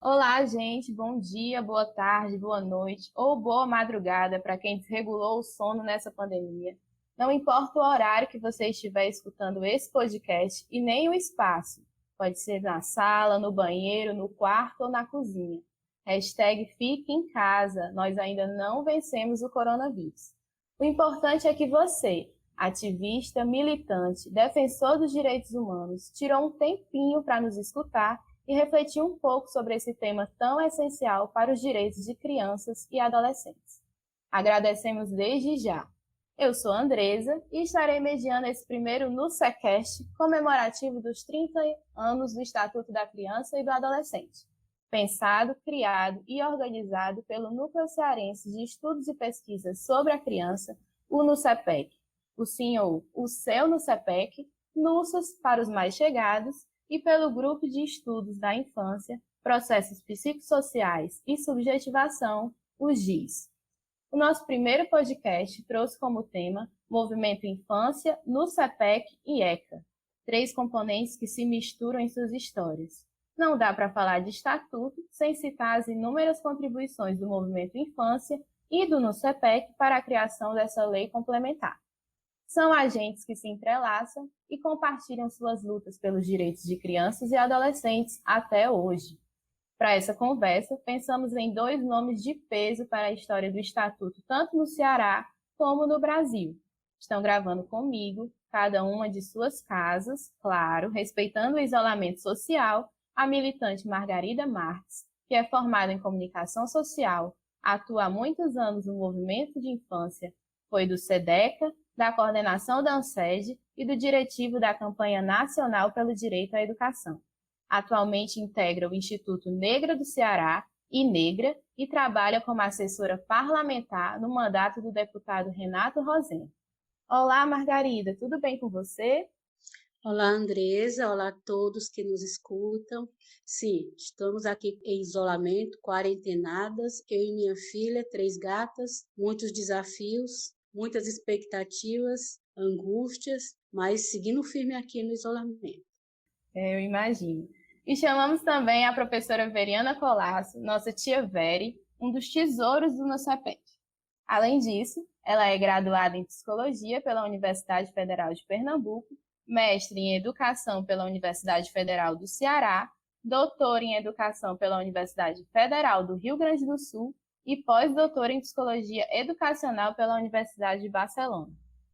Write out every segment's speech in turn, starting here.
Olá, gente. Bom dia, boa tarde, boa noite ou boa madrugada para quem desregulou o sono nessa pandemia. Não importa o horário que você estiver escutando esse podcast e nem o espaço. Pode ser na sala, no banheiro, no quarto ou na cozinha. Hashtag fique em casa. Nós ainda não vencemos o coronavírus. O importante é que você, ativista, militante, defensor dos direitos humanos, tirou um tempinho para nos escutar e refletir um pouco sobre esse tema tão essencial para os direitos de crianças e adolescentes. Agradecemos desde já. Eu sou Andresa e estarei mediando esse primeiro NuSecast comemorativo dos 30 anos do Estatuto da Criança e do Adolescente, pensado, criado e organizado pelo Núcleo Cearense de Estudos e Pesquisas sobre a Criança, o NUCEPEC, o senhor, o seu NUCEPEC, NUSAS para os mais chegados, e pelo Grupo de Estudos da Infância, Processos Psicossociais e Subjetivação, o GIS. O nosso primeiro podcast trouxe como tema Movimento Infância, NuCEPEC e ECA, três componentes que se misturam em suas histórias. Não dá para falar de estatuto sem citar as inúmeras contribuições do Movimento Infância e do NuCEPEC para a criação dessa lei complementar. São agentes que se entrelaçam e compartilham suas lutas pelos direitos de crianças e adolescentes até hoje. Para essa conversa, pensamos em dois nomes de peso para a história do Estatuto, tanto no Ceará como no Brasil. Estão gravando comigo, cada uma de suas casas, claro, respeitando o isolamento social, a militante Margarida Marques, que é formada em comunicação social, atua há muitos anos no movimento de infância, foi do SEDECA, da coordenação da ANSED e do diretivo da Campanha Nacional pelo Direito à Educação. Atualmente integra o Instituto Negra do Ceará, INEGRA, e trabalha como assessora parlamentar no mandato do deputado Renato Rosendo. Olá, Margarida, tudo bem com você? Olá, Andresa. Olá a todos que nos escutam. Sim, estamos aqui em isolamento, quarentenadas, eu e minha filha, 3 gatas, muitos desafios, muitas expectativas, angústias, mas seguindo firme aqui no isolamento. Eu imagino. E chamamos também a professora Veriana Colasso, nossa tia Veri, um dos tesouros do nosso APEC. Além disso, ela é graduada em Psicologia pela Universidade Federal de Pernambuco, mestre em Educação pela Universidade Federal do Ceará, doutora em Educação pela Universidade Federal do Rio Grande do Sul e pós-doutora em Psicologia Educacional pela Universidade de Barcelona.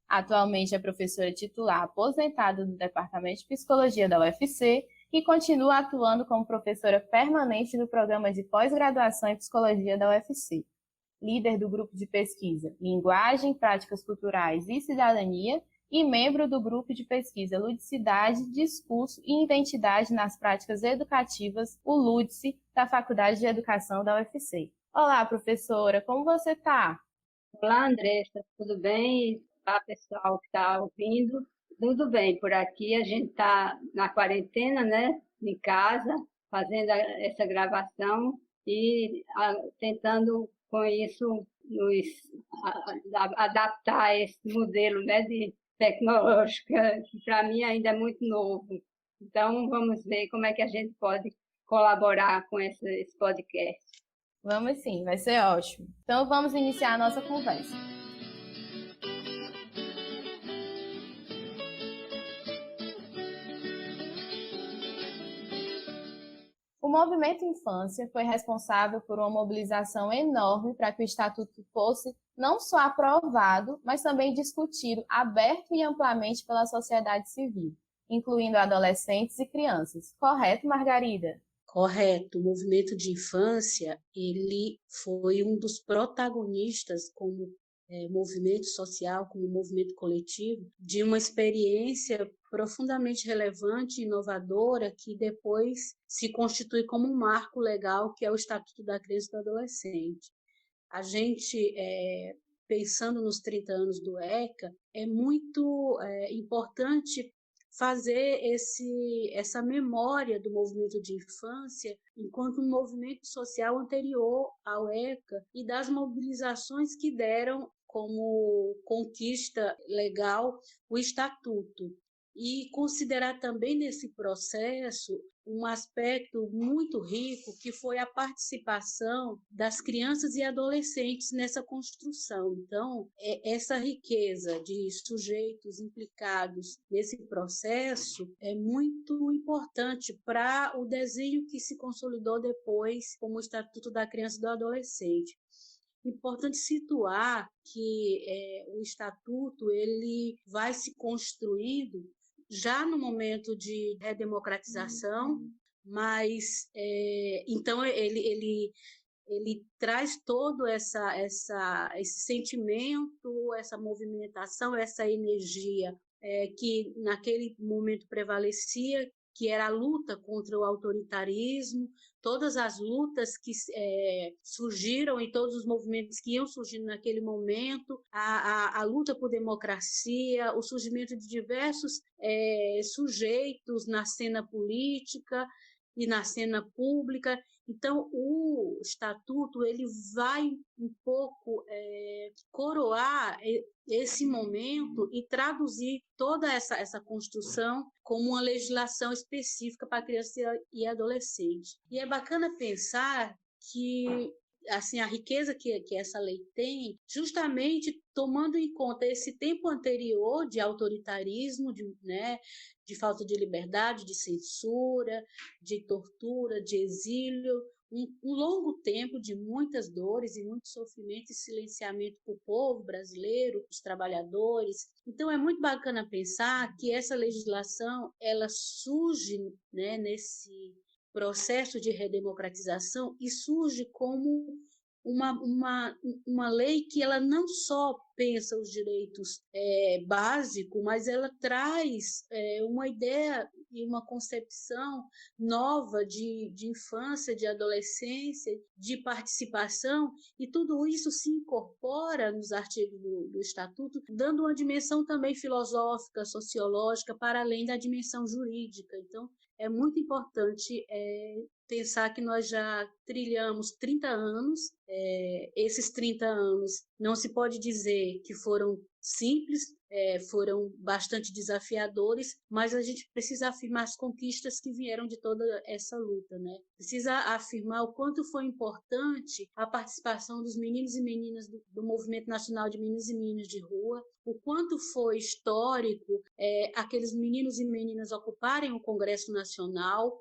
Atualmente é professora titular aposentada do Departamento de Psicologia da UFC e continua atuando como professora permanente do Programa de Pós-Graduação em Psicologia da UFC. Líder do grupo de pesquisa Linguagem, Práticas Culturais e Cidadania e membro do grupo de pesquisa Ludicidade, Discurso e Identidade nas Práticas Educativas, o LUDCE, da Faculdade de Educação da UFC. Olá, professora, como você está? Olá, Andressa, tudo bem? Olá, pessoal que está ouvindo. Tudo bem, por aqui a gente está na quarentena, né? Em casa, fazendo essa gravação e tentando com isso adaptar a esse modelo, né, de tecnológico, que para mim ainda é muito novo. Então, vamos ver como é que a gente pode colaborar com esse podcast. Vamos sim, vai ser ótimo. Então vamos iniciar a nossa conversa. O Movimento Infância foi responsável por uma mobilização enorme para que o Estatuto fosse não só aprovado, mas também discutido aberto e amplamente pela sociedade civil, incluindo adolescentes e crianças. Correto, Margarida? Correto, o movimento de infância, ele foi um dos protagonistas como movimento social, como movimento coletivo, de uma experiência profundamente relevante e inovadora que depois se constitui como um marco legal, que é o Estatuto da Criança e do Adolescente. A gente, pensando nos 30 anos do ECA, é muito importante fazer essa memória do movimento de infância enquanto um movimento social anterior ao ECA e das mobilizações que deram como conquista legal o Estatuto. e considerar também nesse processo um aspecto muito rico, que foi a participação das crianças e adolescentes nessa construção. Então, essa riqueza de sujeitos implicados nesse processo é muito importante para o desenho que se consolidou depois como o Estatuto da Criança e do Adolescente. Importante situar que o Estatuto ele vai se construindo já no momento de redemocratização, mas então ele traz todo esse sentimento, essa movimentação, essa energia que naquele momento prevalecia, que era a luta contra o autoritarismo, todas as lutas que surgiram e todos os movimentos que iam surgindo naquele momento, a luta por democracia, o surgimento de diversos sujeitos na cena política e na cena pública. Então, o Estatuto ele vai um pouco coroar esse momento e traduzir toda essa construção como uma legislação específica para criança e adolescente. E é bacana pensar que assim, a riqueza que essa lei tem, justamente tomando em conta esse tempo anterior de autoritarismo, de falta de liberdade, de censura, de tortura, de exílio, um longo tempo de muitas dores e muito sofrimento e silenciamento para o povo brasileiro, os trabalhadores. Então, é muito bacana pensar que essa legislação ela surge nesse processo de redemocratização e surge como uma lei que ela não só pensa os direitos básicos, mas ela traz uma ideia e uma concepção nova de infância, de adolescência, de participação, e tudo isso se incorpora nos artigos do Estatuto, dando uma dimensão também filosófica, sociológica, para além da dimensão jurídica. Então, é muito importante pensar que nós já trilhamos 30 anos. Esses 30 anos não se pode dizer que foram simples, foram bastante desafiadores, mas a gente precisa afirmar as conquistas que vieram de toda essa luta, né? Precisa afirmar o quanto foi importante a participação dos meninos e meninas do Movimento Nacional de Meninos e Meninas de Rua, o quanto foi histórico aqueles meninos e meninas ocuparem o Congresso Nacional,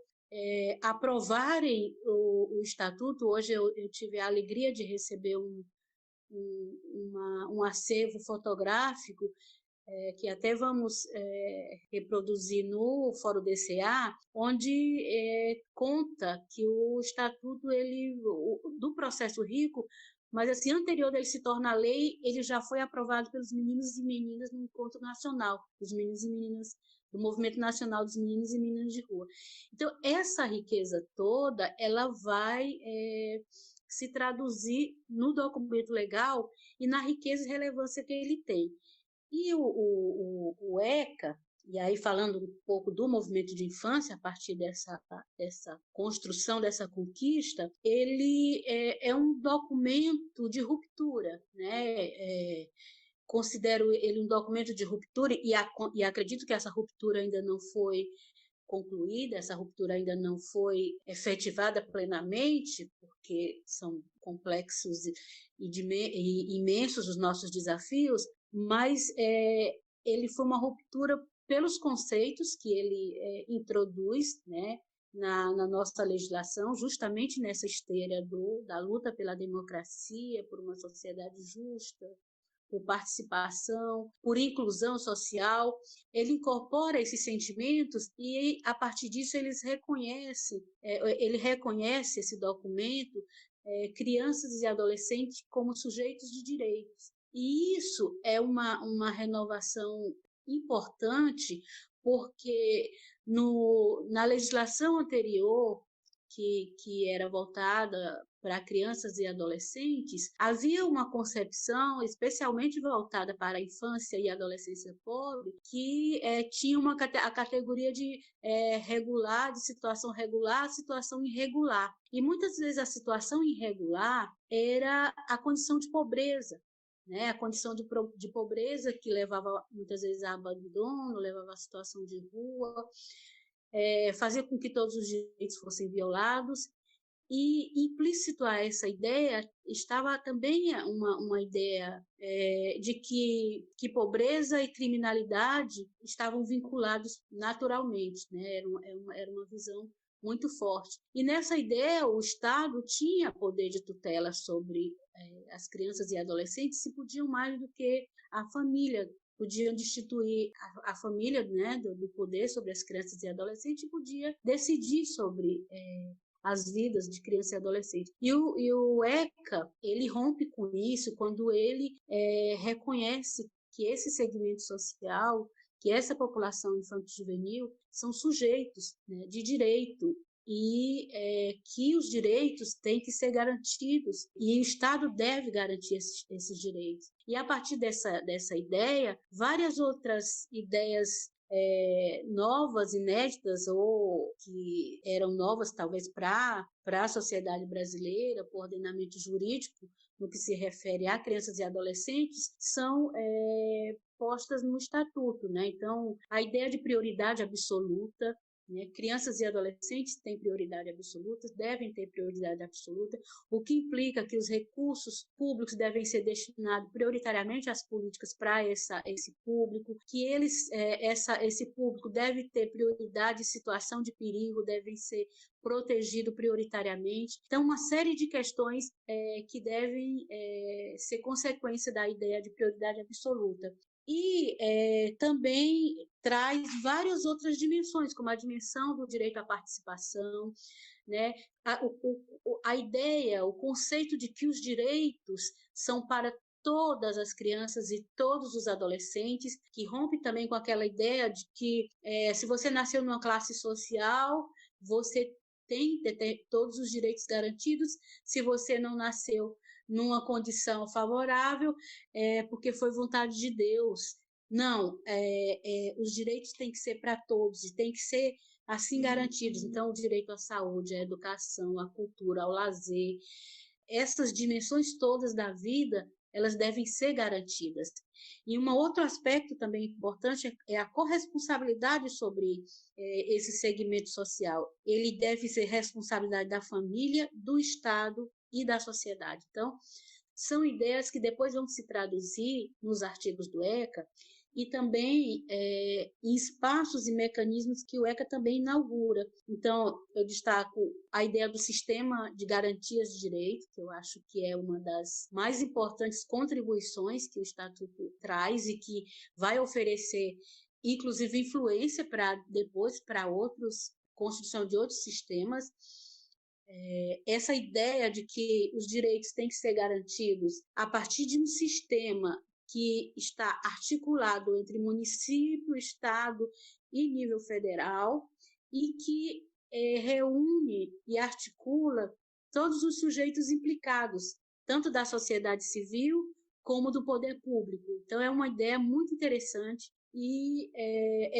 aprovarem o Estatuto. Hoje eu tive a alegria de receber um acervo fotográfico que até vamos reproduzir no Fórum DCA, onde conta que o Estatuto do Processo Rico, mas assim, anterior dele se tornar lei, ele já foi aprovado pelos meninos e meninas no Encontro Nacional, dos meninos e meninas do Movimento Nacional dos Meninos e Meninas de Rua. Então, essa riqueza toda, ela vai se traduzir no documento legal e na riqueza e relevância que ele tem. E o ECA, e aí falando um pouco do movimento de infância, a partir dessa construção, dessa conquista, ele é um documento de ruptura, né? Considero ele um documento de ruptura e acredito que essa ruptura ainda não foi concluída, essa ruptura ainda não foi efetivada plenamente, porque são complexos e imensos os nossos desafios, mas ele foi uma ruptura pelos conceitos que ele introduz, né, na nossa legislação, justamente nessa esteira da luta pela democracia, por uma sociedade justa, por participação, por inclusão social. Ele incorpora esses sentimentos e, a partir disso, ele reconhece esse documento, crianças e adolescentes como sujeitos de direitos. E isso é uma renovação importante, porque na legislação anterior, que era voltada para crianças e adolescentes, havia uma concepção especialmente voltada para a infância e adolescência pobre, que tinha a categoria de regular, de situação regular, situação irregular. E muitas vezes a situação irregular era a condição de pobreza, né? A condição de pobreza que levava muitas vezes a abandono, levava a situação de rua, fazia com que todos os direitos fossem violados. E implícito a essa ideia estava também uma ideia de que pobreza e criminalidade estavam vinculados naturalmente, né? Era uma visão muito forte. E nessa ideia, o Estado tinha poder de tutela sobre as crianças e adolescentes, se podiam mais do que a família, podiam destituir a família, né, do poder sobre as crianças e adolescentes, e podia decidir sobre as vidas de criança e adolescente. E o ECA, ele rompe com isso quando ele reconhece que esse segmento social, que essa população infanto-juvenil são sujeitos, né, de direito, e que os direitos têm que ser garantidos, e o Estado deve garantir esses direitos. E a partir dessa ideia, várias outras ideias novas, inéditas, ou que eram novas talvez para a sociedade brasileira, para o ordenamento jurídico, no que se refere a crianças e adolescentes, são postas no Estatuto, né? Então, a ideia de prioridade absoluta, né? Crianças e adolescentes têm prioridade absoluta, devem ter prioridade absoluta, o que implica que os recursos públicos devem ser destinados prioritariamente às políticas para esse público, que esse público deve ter prioridade em situação de perigo, devem ser protegido prioritariamente. Então, uma série de questões que devem ser consequência da ideia de prioridade absoluta. E também traz várias outras dimensões, como a dimensão do direito à participação, né? A ideia, o conceito de que os direitos são para todas as crianças e todos os adolescentes, que rompe também com aquela ideia de que se você nasceu numa classe social, você tem que ter todos os direitos garantidos. Se você não nasceu numa condição favorável, porque foi vontade de Deus. Não, os direitos têm que ser para todos e têm que ser assim garantidos. Então, o direito à saúde, à educação, à cultura, ao lazer, essas dimensões todas da vida, elas devem ser garantidas. E um outro aspecto também importante é a corresponsabilidade sobre esse segmento social. Ele deve ser responsabilidade da família, do Estado e da sociedade. Então, são ideias que depois vão se traduzir nos artigos do ECA e também em espaços e mecanismos que o ECA também inaugura. Então, eu destaco a ideia do sistema de garantias de direito, que eu acho que é uma das mais importantes contribuições que o Estatuto traz e que vai oferecer, inclusive, influência depois para construção de outros sistemas. Essa ideia de que os direitos têm que ser garantidos a partir de um sistema que está articulado entre município, Estado e nível federal, e que reúne e articula todos os sujeitos implicados, tanto da sociedade civil como do poder público. Então, é uma ideia muito interessante. E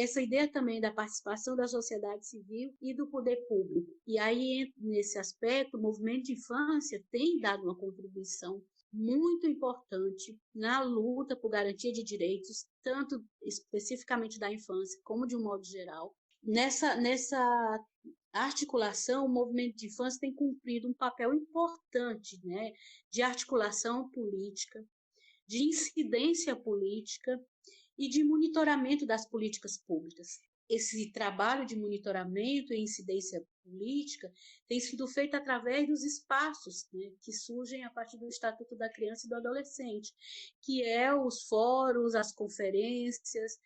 essa ideia também da participação da sociedade civil e do poder público. E aí, nesse aspecto, o movimento de infância tem dado uma contribuição muito importante na luta por garantia de direitos, tanto especificamente da infância, como de um modo geral. Nessa articulação, o movimento de infância tem cumprido um papel importante, né, de articulação política, de incidência política, e de monitoramento das políticas públicas. Esse trabalho de monitoramento e incidência política tem sido feito através dos espaços, né, que surgem a partir do Estatuto da Criança e do Adolescente, que os fóruns, as conferências,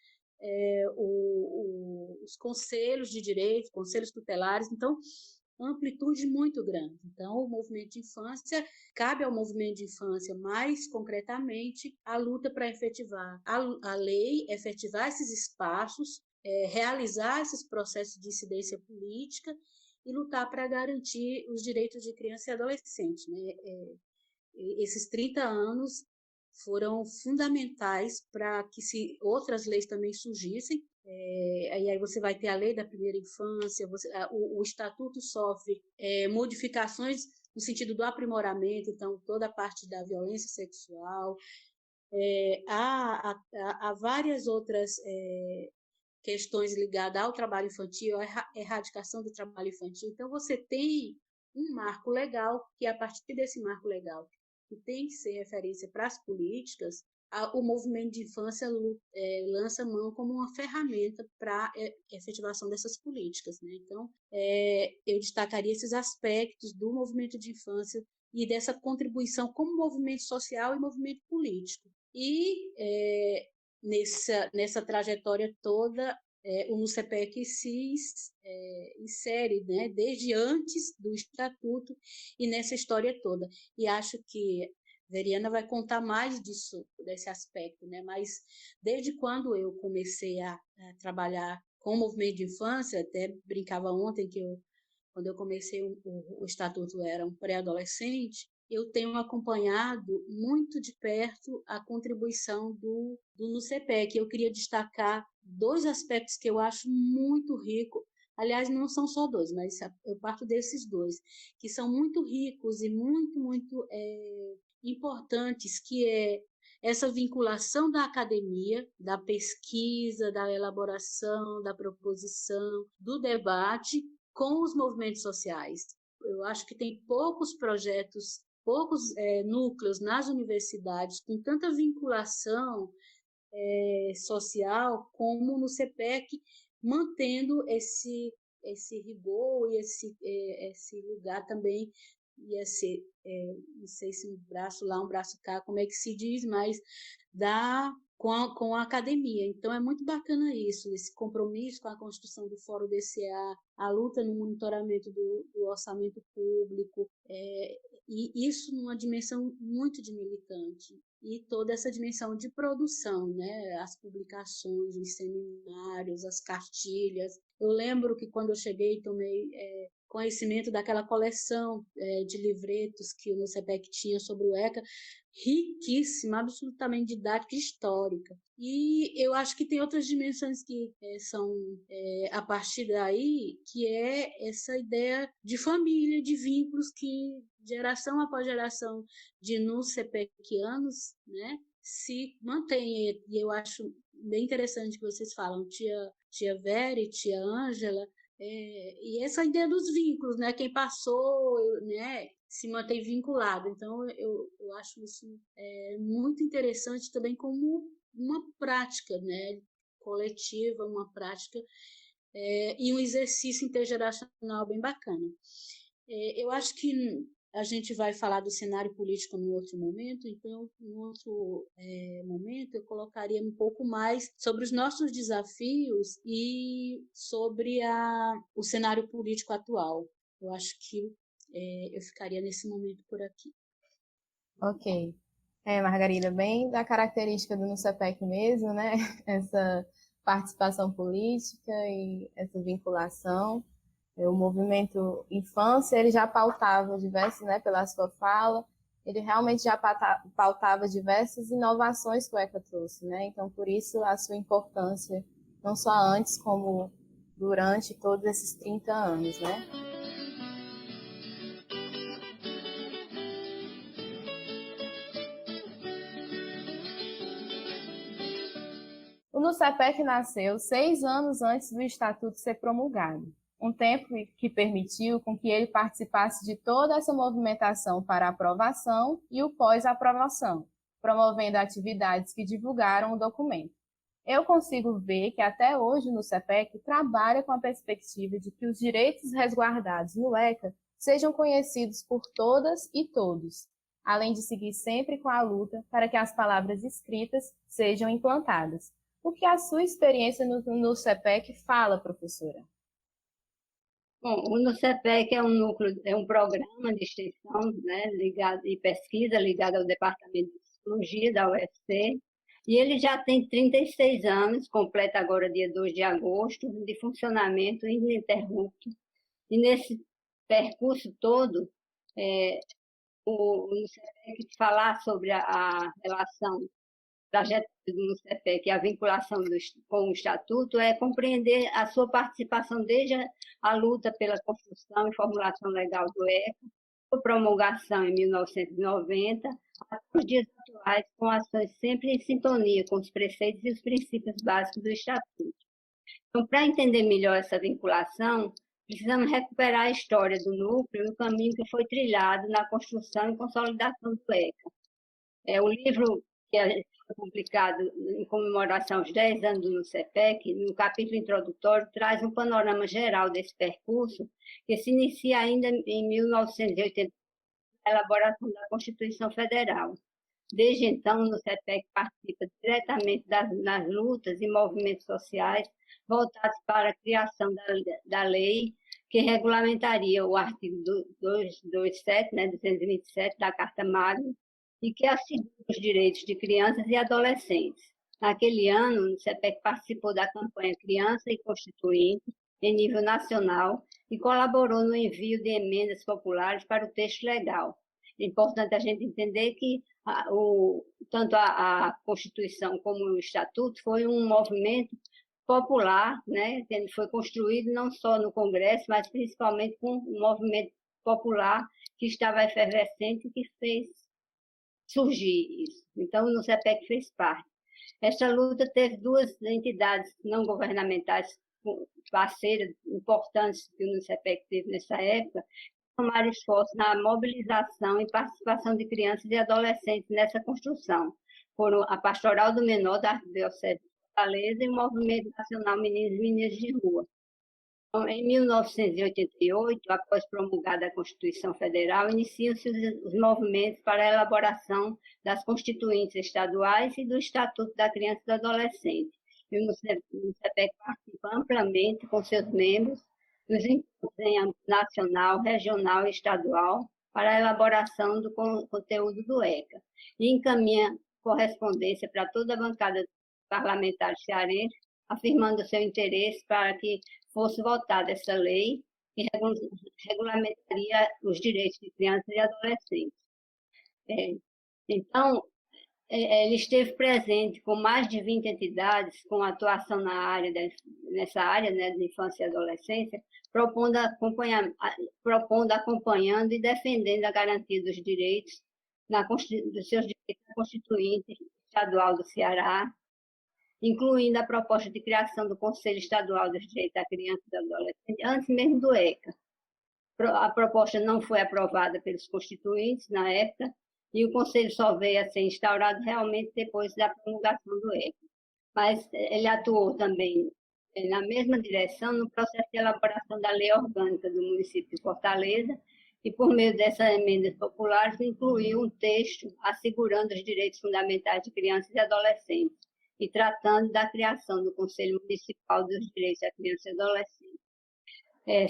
os conselhos de direito, conselhos tutelares. Então, amplitude muito grande. Então, o movimento de infância, cabe ao movimento de infância, mais concretamente, a luta para efetivar a lei, efetivar esses espaços, realizar esses processos de incidência política e lutar para garantir os direitos de criança e adolescente, né? Esses 30 anos foram fundamentais para que outras leis também surgissem. E aí você vai ter a lei da primeira infância, o Estatuto sofre modificações no sentido do aprimoramento, então toda a parte da violência sexual, Há várias outras questões ligadas ao trabalho infantil, à erradicação do trabalho infantil. Então, você tem um marco legal, que a partir desse marco legal, que tem que ser referência para as políticas, o movimento de infância lança mão como uma ferramenta para a efetivação dessas políticas, né? Então, eu destacaria esses aspectos do movimento de infância e dessa contribuição como movimento social e movimento político. E nessa trajetória toda, o NUCEPEC se insere, né, desde antes do Estatuto e nessa história toda. E acho que Veriana vai contar mais desse aspecto, né? Mas desde quando eu comecei a trabalhar com o movimento de infância, até brincava ontem que quando eu comecei o Estatuto era um pré-adolescente, eu tenho acompanhado muito de perto a contribuição do NUCEPEC. Eu queria destacar 2 aspectos que eu acho muito rico. Aliás, não são só 2, mas eu parto desses 2, que são muito ricos e muito, muito importantes, que é essa vinculação da academia, da pesquisa, da elaboração, da proposição, do debate com os movimentos sociais. Eu acho que tem poucos projetos, poucos núcleos nas universidades com tanta vinculação social como no CPEC, mantendo esse rigor e esse lugar também, ia ser, não sei se um braço lá, um braço cá, como é que se diz, mas com a academia. Então, é muito bacana isso, esse compromisso com a construção do Fórum DCA, a luta no monitoramento do orçamento público, e isso numa dimensão muito de militante. E toda essa dimensão de produção, né? As publicações, os seminários, as cartilhas. Eu lembro que quando eu cheguei, tomei conhecimento daquela coleção de livretos que o NUCEPEC tinha sobre o ECA, riquíssima, absolutamente didática e histórica. E eu acho que tem outras dimensões que são a partir daí, que é essa ideia de família, de vínculos que geração após geração de NUCEPECianos, né, se mantém. E eu acho bem interessante que vocês falam, tia Vera, tia Ângela, e essa ideia dos vínculos, né? Quem passou, né, se mantém vinculado. Então, eu acho isso muito interessante também como uma prática, né, coletiva, uma prática e um exercício intergeracional bem bacana. Eu acho que a gente vai falar do cenário político num outro momento, então, num outro momento, eu colocaria um pouco mais sobre os nossos desafios e sobre o cenário político atual. Eu acho que eu ficaria nesse momento por aqui. Ok. Margarida, bem da característica do NUCEPEC mesmo, né? Essa participação política e essa vinculação. O movimento infância, ele já pautava diversos, né, pela sua fala, ele realmente já pautava diversas inovações que o ECA trouxe, né? Então, por isso, a sua importância, não só antes, como durante todos esses 30 anos, né? O NUCEPEC nasceu 6 anos antes do Estatuto ser promulgado. Um tempo que permitiu com que ele participasse de toda essa movimentação para a aprovação e o pós-aprovação, promovendo atividades que divulgaram o documento. Eu consigo ver que até hoje o NUCEPEC trabalha com a perspectiva de que os direitos resguardados no ECA sejam conhecidos por todas e todos, além de seguir sempre com a luta para que as palavras escritas sejam implantadas. O que a sua experiência no NUCEPEC fala, professora? Bom, o NUCEPEC é um programa de extensão, né, e pesquisa ligado ao Departamento de Psicologia da UFC, e ele já tem 36 anos, completa agora dia 2 de agosto, de funcionamento ininterrupto. E nesse percurso todo, o NUCEPEC falar sobre a relação trajetória do NUCEPEC e a vinculação com o Estatuto é compreender a sua participação desde a luta pela construção e formulação legal do ECA, a promulgação em 1990, até os dias atuais. estaduais com ações sempre em sintonia com os preceitos e os princípios básicos do Estatuto. Então, para entender melhor essa vinculação, precisamos recuperar a história do núcleo e o caminho que foi trilhado na construção e consolidação do ECA. O livro que foi publicado em comemoração aos 10 anos do NUCEPEC, no capítulo introdutório, traz um panorama geral desse percurso, que se inicia ainda em 1980, a elaboração da Constituição Federal. Desde então, o NUCEPEC participa diretamente das lutas e movimentos sociais voltados para a criação da lei que regulamentaria o artigo 227, 227 da Carta Magna, e que assegura os direitos de crianças e adolescentes. Naquele ano, o CEPEC participou da campanha Criança e Constituinte, em nível nacional, e colaborou no envio de emendas populares para o texto legal. É importante a gente entender que tanto a Constituição como o Estatuto foi um movimento popular, né, que ele foi construído não só no Congresso, mas principalmente com um movimento popular que estava efervescente e que fez surgir isso. Então, o NUCEPEC fez parte. Essa luta teve duas entidades não governamentais parceiras importantes que o NUCEPEC teve nessa época, tomaram esforço na mobilização e participação de crianças e adolescentes nessa construção. Foram a Pastoral do Menor da Arquidiocese de Fortaleza e o Movimento Nacional Meninos e Meninas de Rua. Então, em 1988, após promulgada a Constituição Federal, iniciam-se os movimentos para a elaboração das constituintes estaduais e do Estatuto da Criança e do Adolescente. E o NUCEPEC participa amplamente com seus membros dos encontros em âmbito nacional, regional e estadual para a elaboração do conteúdo do ECA e encaminha correspondência para toda a bancada parlamentar cearense, afirmando seu interesse para que fosse votada essa lei que regulamentaria os direitos de crianças e adolescentes. Então, ele esteve presente com mais de 20 entidades, com atuação nessa área, né, de infância e adolescência, propondo, acompanhando e defendendo a garantia dos direitos, dos seus direitos na Constituinte Estadual do Ceará, incluindo a proposta de criação do Conselho Estadual dos Direitos da Criança e do Adolescente, antes mesmo do ECA. A proposta não foi aprovada pelos constituintes na época, e o Conselho só veio a ser instaurado realmente depois da promulgação do ECA. Mas ele atuou também na mesma direção no processo de elaboração da Lei Orgânica do município de Fortaleza, e por meio dessas emendas populares incluiu um texto assegurando os direitos fundamentais de crianças e adolescentes, e tratando da criação do Conselho Municipal dos Direitos da Criança e Adolescente.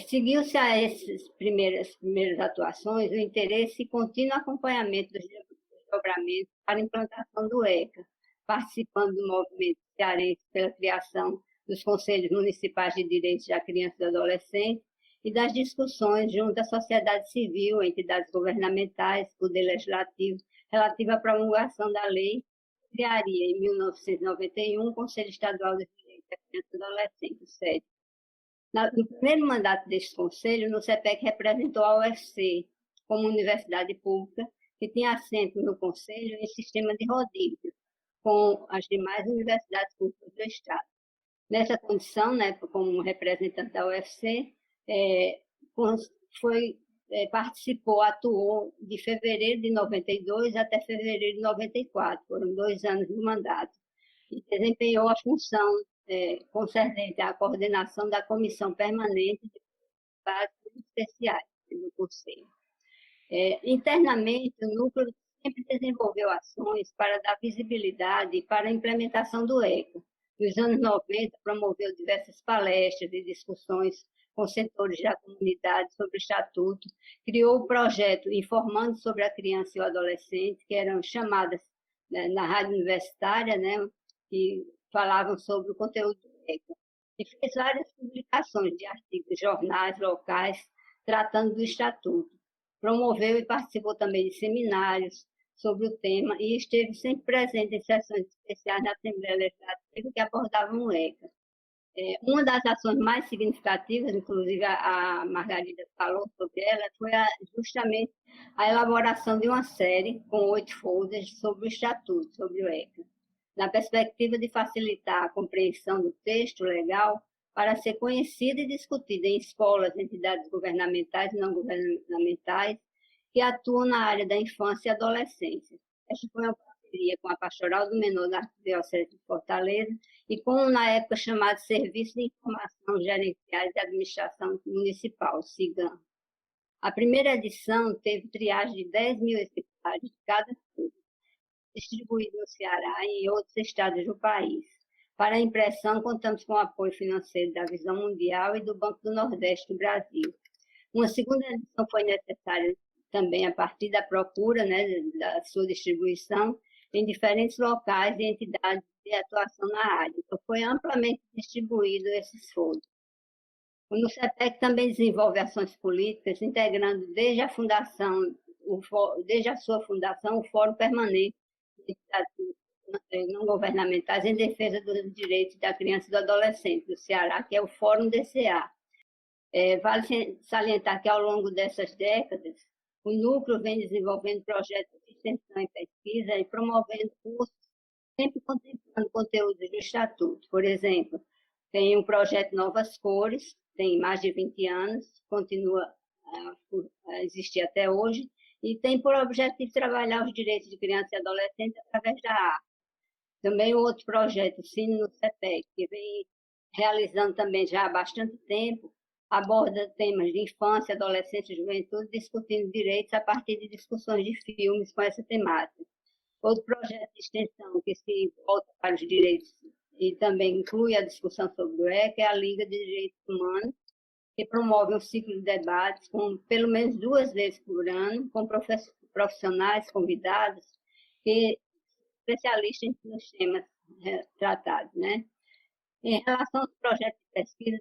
Seguiu-se a essas primeiras atuações o interesse e contínuo acompanhamento dos desdobramentos para a implantação do ECA, participando do movimento cearense pela criação dos Conselhos Municipais de Direitos da Criança e do Adolescente e das discussões junto à sociedade civil, entidades governamentais, poder legislativo, relativa à promulgação da lei, criaria, em 1991, o Conselho Estadual dos Direitos da Criança e do Adolescente, o SED. No primeiro mandato deste conselho, o NUCEPEC representou a UFC como universidade pública, que tinha assento no conselho em sistema de rodízio, com as demais universidades públicas do Estado. Nessa condição, né, como representante da UFC, atuou de fevereiro de 92 até fevereiro de 94, foram 2 anos de mandato, e desempenhou a função concernente à coordenação da Comissão Permanente de Básicos Especiais do Conselho. Internamente, o núcleo sempre desenvolveu ações para dar visibilidade e para a implementação do ECA. Nos anos 90, promoveu diversas palestras e discussões com setores da comunidade sobre o Estatuto, criou o projeto Informando sobre a Criança e o Adolescente, que eram chamadas na rádio universitária, né, que falavam sobre o conteúdo do ECA. E fez várias publicações de artigos de jornais locais tratando do Estatuto. Promoveu e participou também de seminários sobre o tema e esteve sempre presente em sessões especiais na Assembleia Legislativa que abordavam o ECA. Uma das ações mais significativas, inclusive a Margarida falou sobre ela, foi justamente a elaboração de uma série com 8 folders sobre o Estatuto, sobre o ECA, na perspectiva de facilitar a compreensão do texto legal para ser conhecido e discutido em escolas, entidades governamentais e não governamentais que atuam na área da infância e adolescência. Esta foi uma parceria com a Pastoral do Menor da Arquidiocese de Fortaleza e com, na época, chamado Serviço de Informação Gerenciais e Administração Municipal, SIGAM. A primeira edição teve triagem de 10 mil exemplares de cada turno, distribuído no Ceará e em outros estados do país. Para a impressão, contamos com o apoio financeiro da Visão Mundial e do Banco do Nordeste do Brasil. Uma segunda edição foi necessária também a partir da procura, né, da sua distribuição em diferentes locais e entidades de atuação na área. Então, foi amplamente distribuído esses folhas. O NUCEPEC também desenvolve ações políticas, integrando desde a sua fundação, o Fórum Permanente de Entidades Não Governamentais em Defesa dos Direitos da Criança e do Adolescente, do Ceará, que é o Fórum DCA. Vale salientar que, ao longo dessas décadas, o núcleo vem desenvolvendo projetos de extensão e pesquisa e promovendo cursos, sempre contemplando conteúdos do Estatuto. Por exemplo, tem o projeto Novas Cores, tem mais de 20 anos, continua a existir até hoje, e tem por objetivo trabalhar os direitos de criança e adolescente através da arte. Também o outro projeto, o Cine no CEPEC, que vem realizando também já há bastante tempo, aborda temas de infância, adolescência e juventude, discutindo direitos a partir de discussões de filmes com essa temática. Outro projeto de extensão que se volta para os direitos e também inclui a discussão sobre o ECA é a Liga de Direitos Humanos, que promove um ciclo de debates com pelo menos 2 vezes por ano, com profissionais convidados e especialistas nos temas tratados, né? Em relação aos projetos de pesquisa,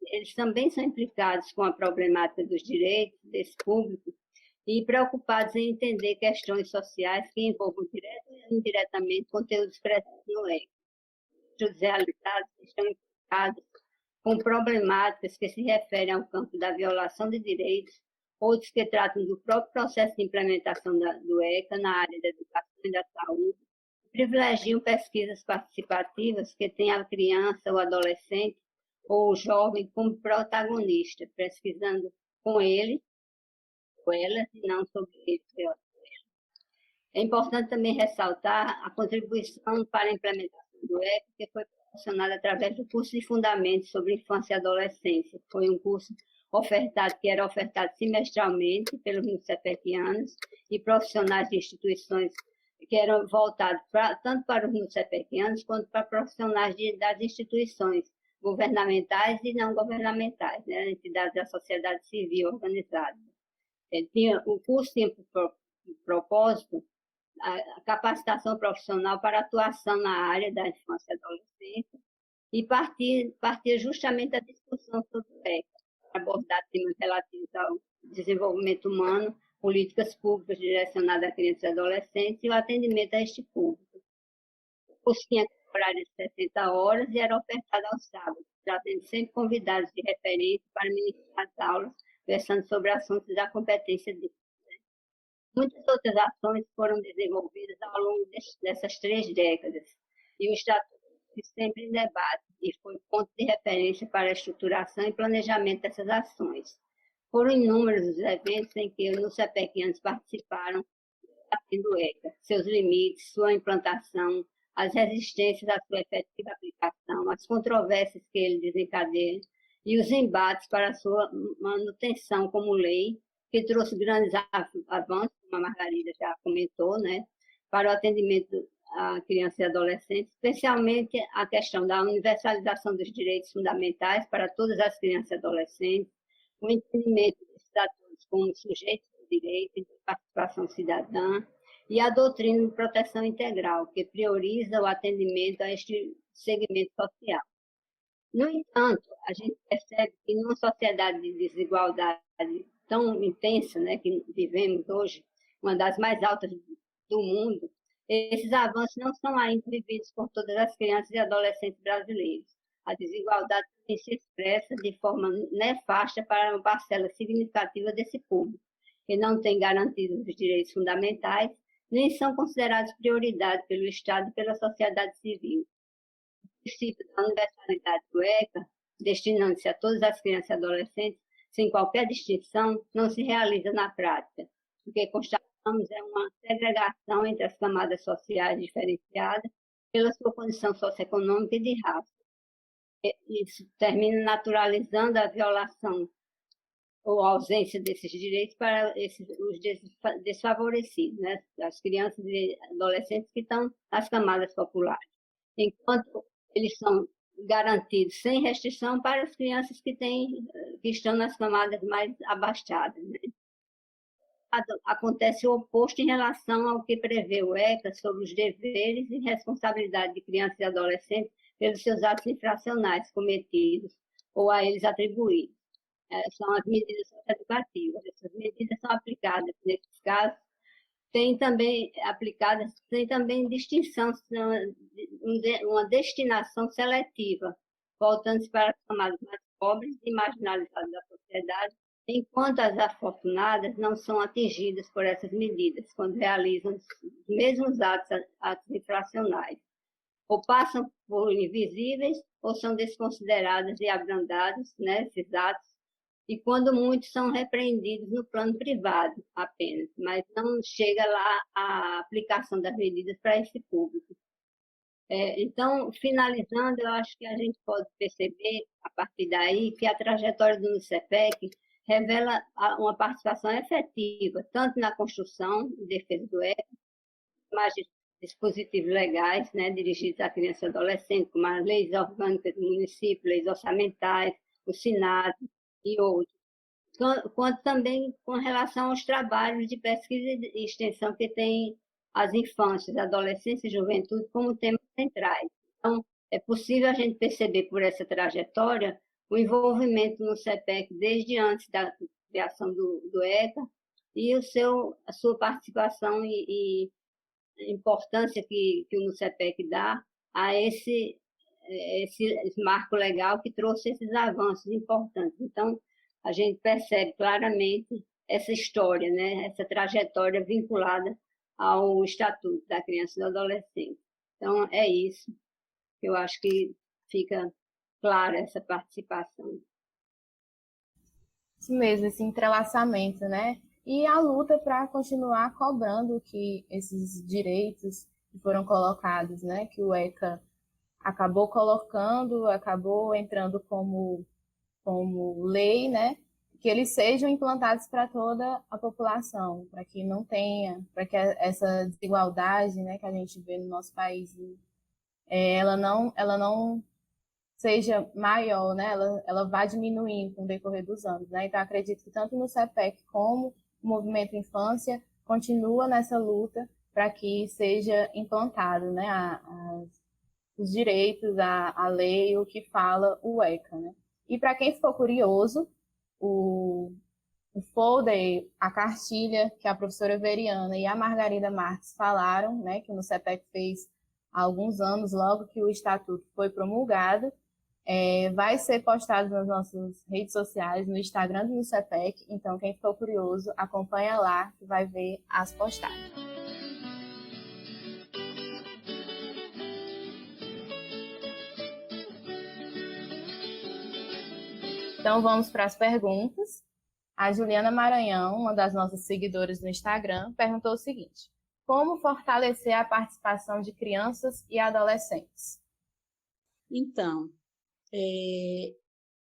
eles também são implicados com a problemática dos direitos desse público e preocupados em entender questões sociais que envolvam direto e indiretamente conteúdos presentes no ECA. Estudos realizados estão implicados com problemáticas que se referem ao campo da violação de direitos, outros que tratam do próprio processo de implementação do ECA na área da educação e da saúde, privilegiam pesquisas participativas que têm a criança, o adolescente ou o jovem como protagonista, pesquisando com ele, com elas, e não sobre ele. É importante também ressaltar a contribuição para a implementação do ECA, que foi proporcionada através do curso de Fundamentos sobre Infância e Adolescência. Foi um curso que era ofertado semestralmente pelos NUCEPECianos e profissionais de instituições que eram voltados tanto para os NUCEPECianos quanto para profissionais das instituições governamentais e não governamentais, né, entidades da sociedade civil organizada. O curso tinha por propósito a capacitação profissional para atuação na área da infância e adolescência e partir justamente da discussão sobre o ECA, abordar temas relativos ao desenvolvimento humano, políticas públicas direcionadas a crianças e adolescentes e o atendimento a este público. O curso tinha horário de 60 horas e era ofertado aos sábados, trazendo sempre convidados de referência para ministrar as aulas, versando sobre assuntos da competência deles. Muitas outras ações foram desenvolvidas ao longo dessas 3 décadas, e o Estatuto sempre em debate e foi ponto de referência para a estruturação e planejamento dessas ações. Foram inúmeros os eventos em que os NUCEPECianos participaram do ECA, seus limites, sua implantação, as resistências à sua efetiva aplicação, as controvérsias que ele desencadeia e os embates para a sua manutenção como lei, que trouxe grandes avanços, como a Margarida já comentou, né, para o atendimento à criança e adolescente, especialmente a questão da universalização dos direitos fundamentais para todas as crianças e adolescentes, o entendimento dos cidadãos como sujeitos de direito e de participação cidadã, e a doutrina de proteção integral, que prioriza o atendimento a este segmento social. No entanto, a gente percebe que numa sociedade de desigualdade tão intensa, né, que vivemos hoje, uma das mais altas do mundo, esses avanços não são ainda vividos por todas as crianças e adolescentes brasileiros. a desigualdade também se expressa de forma nefasta para uma parcela significativa desse público, que não tem garantidos os direitos fundamentais, nem são considerados prioridade pelo Estado e pela sociedade civil. O princípio da universalidade do ECA, destinando-se a todas as crianças e adolescentes, sem qualquer distinção, não se realiza na prática. O que constatamos é uma segregação entre as camadas sociais diferenciadas pela sua condição socioeconômica e de raça. Isso termina naturalizando a violação ou a ausência desses direitos para os desfavorecidos, né? As crianças e adolescentes que estão nas camadas populares, enquanto eles são garantidos sem restrição para as crianças que estão nas camadas mais abastadas, né? Acontece o oposto em relação ao que prevê o ECA sobre os deveres e responsabilidades de crianças e adolescentes pelos seus atos infracionais cometidos ou a eles atribuídos. São as medidas educativas. Essas medidas são aplicadas, nesses casos, tem também distinção, uma destinação seletiva, voltando-se para as camadas mais pobres e marginalizadas da sociedade, enquanto as afortunadas não são atingidas por essas medidas, quando realizam os mesmos atos infracionais. Ou passam por invisíveis, ou são desconsideradas e abrandadas, né, esses atos, e quando muitos são repreendidos no plano privado apenas, mas não chega lá a aplicação das medidas para esse público. Então, finalizando, eu acho que a gente pode perceber, a partir daí, que a trajetória do NUCEPEC revela uma participação efetiva, tanto na construção e defesa do ECA, mais dispositivos legais, né, dirigidos à criança e adolescente, como as leis orgânicas do município, leis orçamentais, o SINAD e outros, quanto também com relação aos trabalhos de pesquisa e extensão que tem as infâncias, adolescência e juventude como temas centrais. Então, é possível a gente perceber por essa trajetória o envolvimento no CEPEC desde antes da criação do ECA e a sua participação e a importância que o NUCEPEC dá a esse marco legal que trouxe esses avanços importantes. Então, a gente percebe claramente essa história, né? Essa trajetória vinculada ao Estatuto da Criança e do Adolescente. Então, é isso. Eu acho que fica clara essa participação. Isso mesmo, esse entrelaçamento, né? E a luta para continuar cobrando que esses direitos que foram colocados, né? Que o ECA acabou colocando, acabou entrando como lei, né? Que eles sejam implantados para toda a população, para que não tenha, para que essa desigualdade, né, que a gente vê no nosso país, ela não seja maior, né? Ela vai diminuindo com o decorrer dos anos, né? Então acredito que tanto no CEPEC como o Movimento Infância continua nessa luta para que seja implantado, né, os direitos, a lei, o que fala o ECA, né? E para quem ficou curioso, o folder, a cartilha que a professora Veriana e a Margarida Marques falaram, né, que o NUCEPEC fez há alguns anos, logo que o Estatuto foi promulgado, vai ser postado nas nossas redes sociais, no Instagram do NUCEPEC, então quem ficou curioso, acompanha lá, que vai ver as postagens. Então vamos para as perguntas. A Juliana Maranhão, uma das nossas seguidoras no Instagram, perguntou o seguinte: como fortalecer a participação de crianças e adolescentes? Então,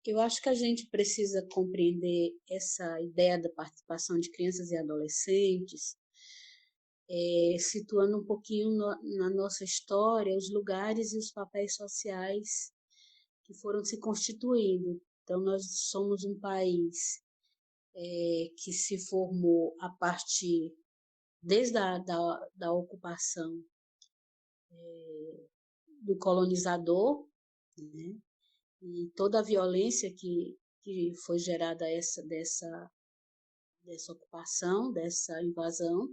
eu acho que a gente precisa compreender essa ideia da participação de crianças e adolescentes, situando um pouquinho na nossa história os lugares e os papéis sociais que foram se constituindo. Então, nós somos um país que se formou a partir, desde da ocupação do colonizador, né? E toda a violência que foi gerada dessa ocupação, dessa invasão,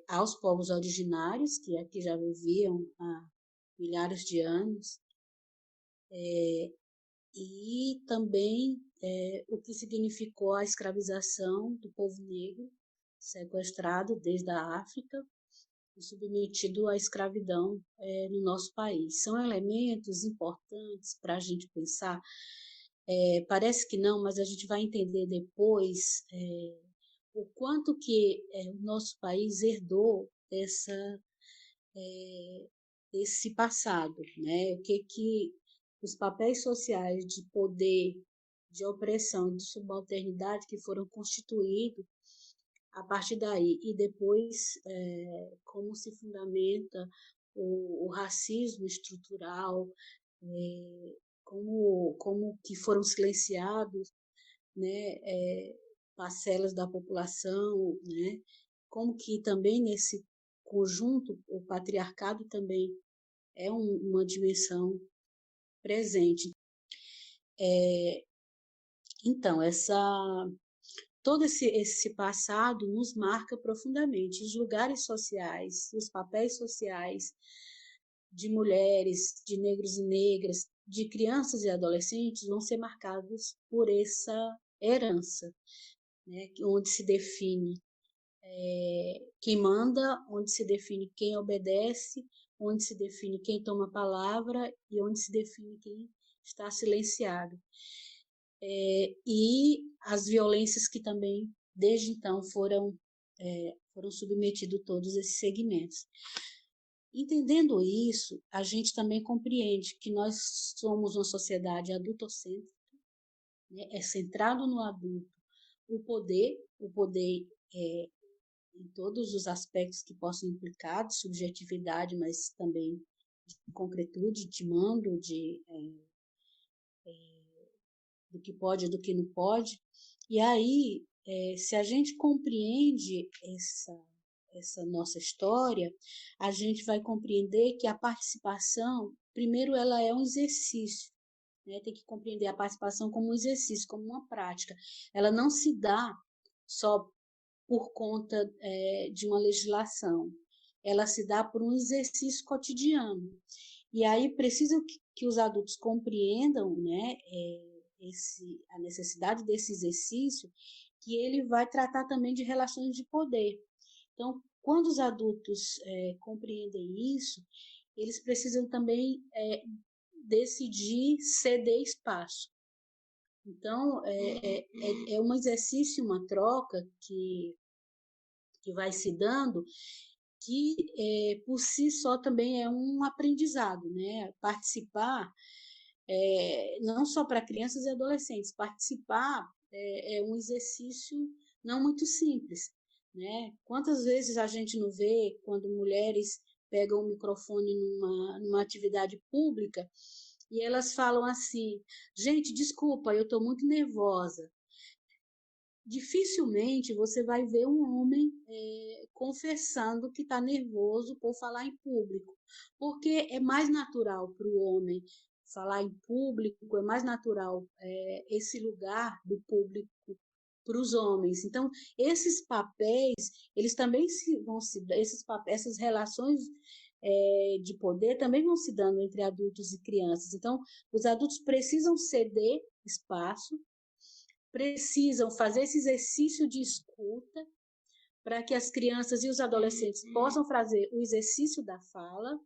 aos povos originários, que aqui já viviam há milhares de anos, e também o que significou a escravização do povo negro, sequestrado desde a África e submetido à escravidão no nosso país. São elementos importantes para a gente pensar. Parece que não, mas a gente vai entender depois o quanto que o nosso país herdou desse passado, né? O que os papéis sociais de poder, de opressão, de subalternidade que foram constituídos a partir daí, e depois como se fundamenta o racismo estrutural, como que foram silenciados, né, parcelas da população, né, como que também nesse conjunto o patriarcado também é uma dimensão presente. Então, todo esse passado nos marca profundamente. Os lugares sociais, os papéis sociais de mulheres, de negros e negras, de crianças e adolescentes vão ser marcados por essa herança, né? Onde se define quem manda, onde se define quem obedece, onde se define quem toma a palavra e onde se define quem está silenciado. E as violências que também, desde então, foram submetidos todos esses segmentos. Entendendo isso, a gente também compreende que nós somos uma sociedade adultocêntrica, né? É centrado no adulto o poder em todos os aspectos que possam implicar de subjetividade, mas também de concretude, de mando, do que pode e do que não pode. E aí, se a gente compreende essa nossa história, a gente vai compreender que a participação, primeiro, ela é um exercício, né? Tem que compreender a participação como um exercício, como uma prática. Ela não se dá só por conta de uma legislação, ela se dá por um exercício cotidiano. E aí precisa que os adultos compreendam, né, a necessidade desse exercício, que ele vai tratar também de relações de poder. Então, quando os adultos compreendem isso, eles precisam também decidir ceder espaço. Então, é um exercício, uma troca que vai se dando, que por si só também é um aprendizado, né? Participar, não só para crianças e adolescentes, participar é um exercício não muito simples, né? Quantas vezes a gente não vê quando mulheres pegam o microfone numa atividade pública e elas falam assim: gente, desculpa, eu estou muito nervosa. Dificilmente você vai ver um homem confessando que está nervoso por falar em público, porque é mais natural para o homem falar em público, é mais natural esse lugar do público para os homens. Então, esses papéis, eles também vão se essas relações de poder também vão se dando entre adultos e crianças. Então, os adultos precisam ceder espaço, precisam fazer esse exercício de escuta para que as crianças e os adolescentes possam fazer o exercício da fala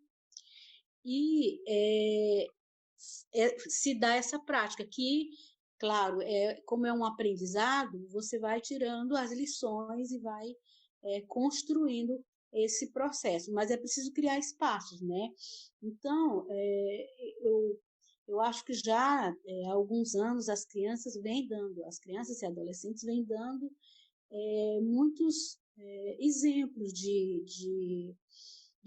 e se dá essa prática que, claro, como é um aprendizado, você vai tirando as lições e vai construindo esse processo, mas é preciso criar espaços, né? Então, eu acho que já há alguns anos as crianças e adolescentes vêm dando muitos exemplos de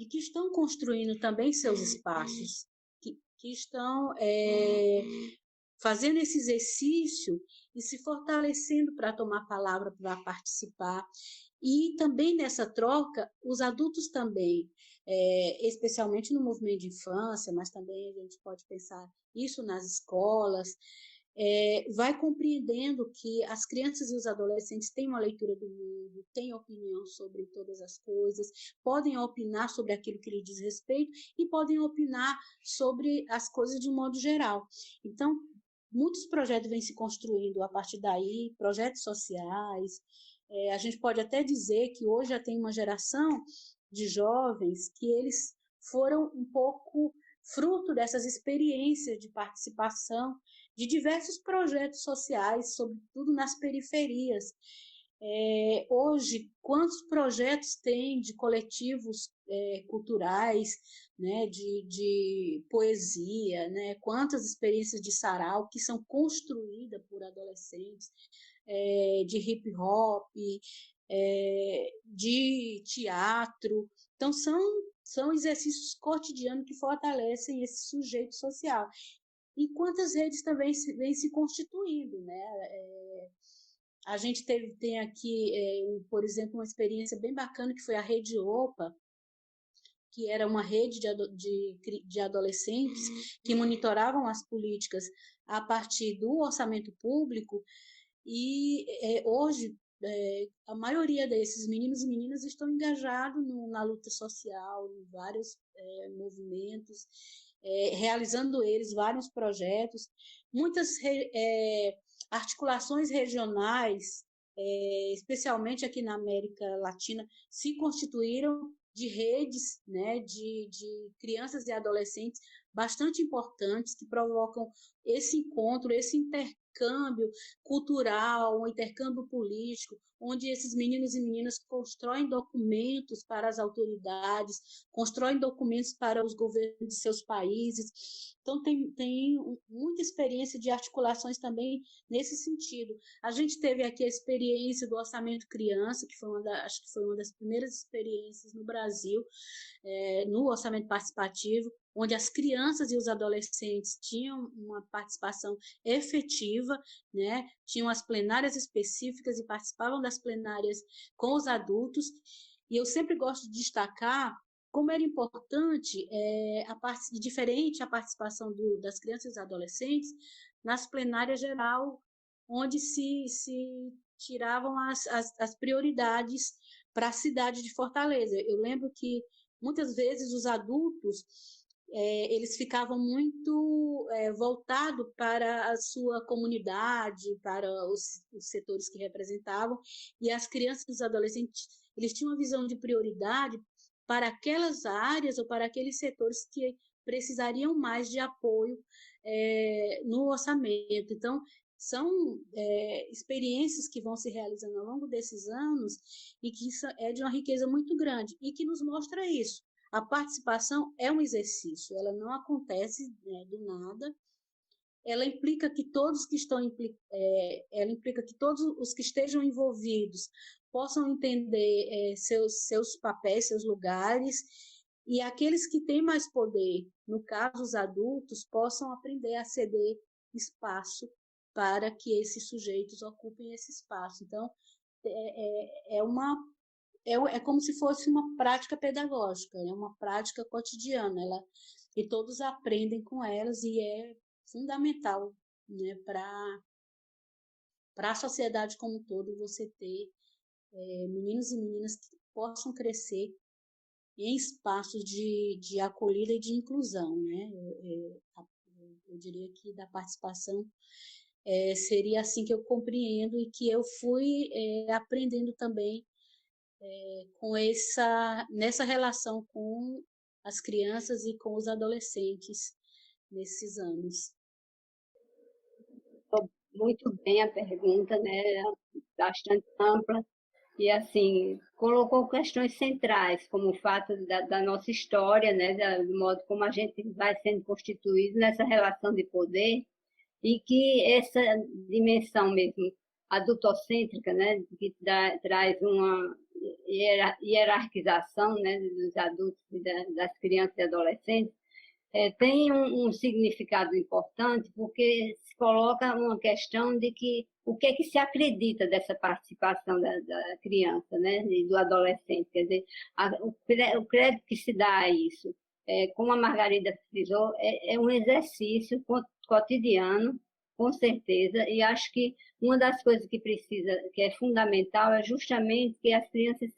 que estão construindo também seus espaços, que estão fazendo esse exercício e se fortalecendo para tomar palavra, para participar. E também nessa troca, os adultos também, especialmente no movimento de infância, mas também a gente pode pensar isso nas escolas, vai compreendendo que as crianças e os adolescentes têm uma leitura do mundo, têm opinião sobre todas as coisas, podem opinar sobre aquilo que lhe diz respeito e podem opinar sobre as coisas de um modo geral. Então, muitos projetos vêm se construindo a partir daí, projetos sociais. A gente pode até dizer que hoje já tem uma geração de jovens que eles foram um pouco fruto dessas experiências de participação de diversos projetos sociais, sobretudo nas periferias. Hoje, quantos projetos tem de coletivos culturais, né, de poesia, né, quantas experiências de sarau que são construídas por adolescentes, de hip hop, de teatro. Então, são exercícios cotidianos que fortalecem esse sujeito social. E quantas redes também vêm se constituindo, né? A gente tem aqui, por exemplo, uma experiência bem bacana que foi a Rede OPA, que era uma rede de adolescentes que monitoravam as políticas a partir do orçamento público, e hoje a maioria desses meninos e meninas estão engajados na luta social, em vários movimentos, realizando eles vários projetos, muitas articulações regionais, especialmente aqui na América Latina, se constituíram de redes, né, de crianças e adolescentes bastante importantes, que provocam esse encontro, esse intercâmbio cultural, um intercâmbio político, onde esses meninos e meninas constroem documentos para as autoridades, constroem documentos para os governos de seus países. Então, tem muita experiência de articulações também nesse sentido. A gente teve aqui a experiência do Orçamento Criança, que acho que foi uma das primeiras experiências no Brasil, no orçamento participativo, onde as crianças e os adolescentes tinham uma participação efetiva, né? Tinham as plenárias específicas e participavam das plenárias com os adultos. E eu sempre gosto de destacar como era importante, diferente a participação das crianças e adolescentes nas plenárias geral, onde se tiravam as prioridades para a cidade de Fortaleza. Eu lembro que muitas vezes os adultos eles ficavam muito voltados para a sua comunidade, para os setores que representavam, e as crianças e os adolescentes eles tinham uma visão de prioridade para aquelas áreas ou para aqueles setores que precisariam mais de apoio no orçamento. Então, são experiências que vão se realizando ao longo desses anos e que isso é de uma riqueza muito grande e que nos mostra isso. A participação é um exercício, ela não acontece do nada. Ela implica que todos os que estejam envolvidos possam entender seus papéis, seus lugares, e aqueles que têm mais poder, no caso os adultos, possam aprender a ceder espaço para que esses sujeitos ocupem esse espaço. Então, é como se fosse uma prática pedagógica, uma prática cotidiana, e todos aprendem com elas, e é fundamental, né, para a sociedade como um todo você ter meninos e meninas que possam crescer em espaços de acolhida e de inclusão, né? Eu diria que da participação seria assim que eu compreendo e que eu fui aprendendo também nessa relação com as crianças e com os adolescentes nesses anos. Muito bem a pergunta, né? Bastante ampla e assim colocou questões centrais, como o fato da nossa história, né? Do modo como a gente vai sendo constituído nessa relação de poder, e que essa dimensão mesmo adultocêntrica, né? Que traz uma hierarquização, né? Dos adultos e das crianças e adolescentes, tem um significado importante, porque se coloca uma questão de que o que é que se acredita dessa participação da criança, né, e do adolescente. Quer dizer, o crédito que se dá a isso, como a Margarida frisou, é um exercício cotidiano, com certeza, e acho que uma das coisas que que é fundamental, é justamente que as crianças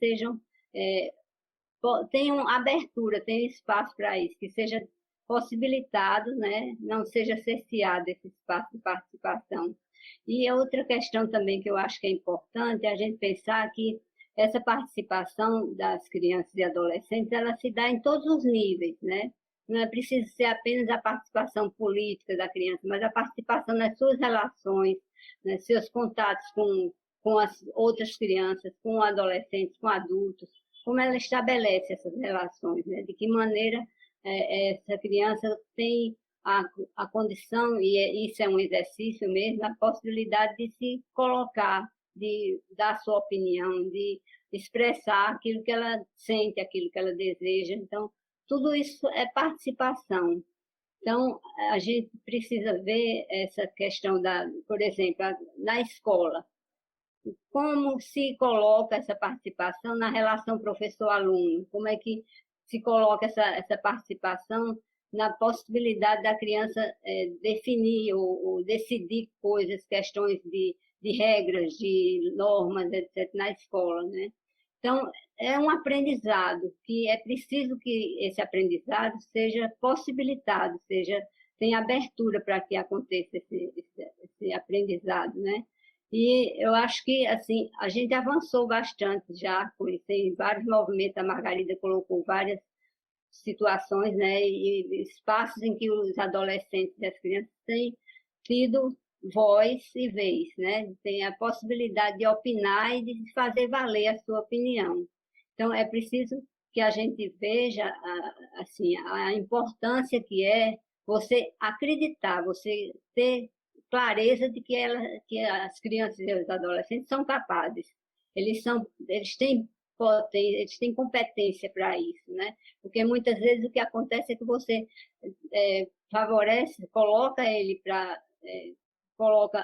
tenham abertura, tenham espaço para isso, que seja possibilitado, né? Não seja cerceado esse espaço de participação. E outra questão também que eu acho que é importante é a gente pensar que essa participação das crianças e adolescentes, ela se dá em todos os níveis, né? Não é preciso ser apenas a participação política da criança, mas a participação nas suas relações, nos seus contatos com as outras crianças, com adolescentes, com adultos, como ela estabelece essas relações, né? De que maneira essa criança tem a condição, e isso é um exercício mesmo, a possibilidade de se colocar, de dar sua opinião, de expressar aquilo que ela sente, aquilo que ela deseja. Então, tudo isso é participação. Então, a gente precisa ver essa questão por exemplo, na escola, como se coloca essa participação na relação professor-aluno, como é que se coloca essa participação na possibilidade da criança definir ou decidir coisas, questões de regras, de normas, etc., na escola, né? Então, é um aprendizado que é preciso que esse aprendizado seja possibilitado, tenha abertura para que aconteça esse aprendizado, né? E eu acho que assim a gente avançou bastante já com isso, em vários movimentos. A Margarida colocou várias situações, né, e espaços em que os adolescentes e as crianças têm tido voz e vez, né? Tem a possibilidade de opinar e de fazer valer a sua opinião. Então, é preciso que a gente veja assim, a importância que é você acreditar, você ter clareza de que as crianças e os adolescentes são capazes. Eles têm competência para isso, né? Porque muitas vezes o que acontece é que você favorece, coloca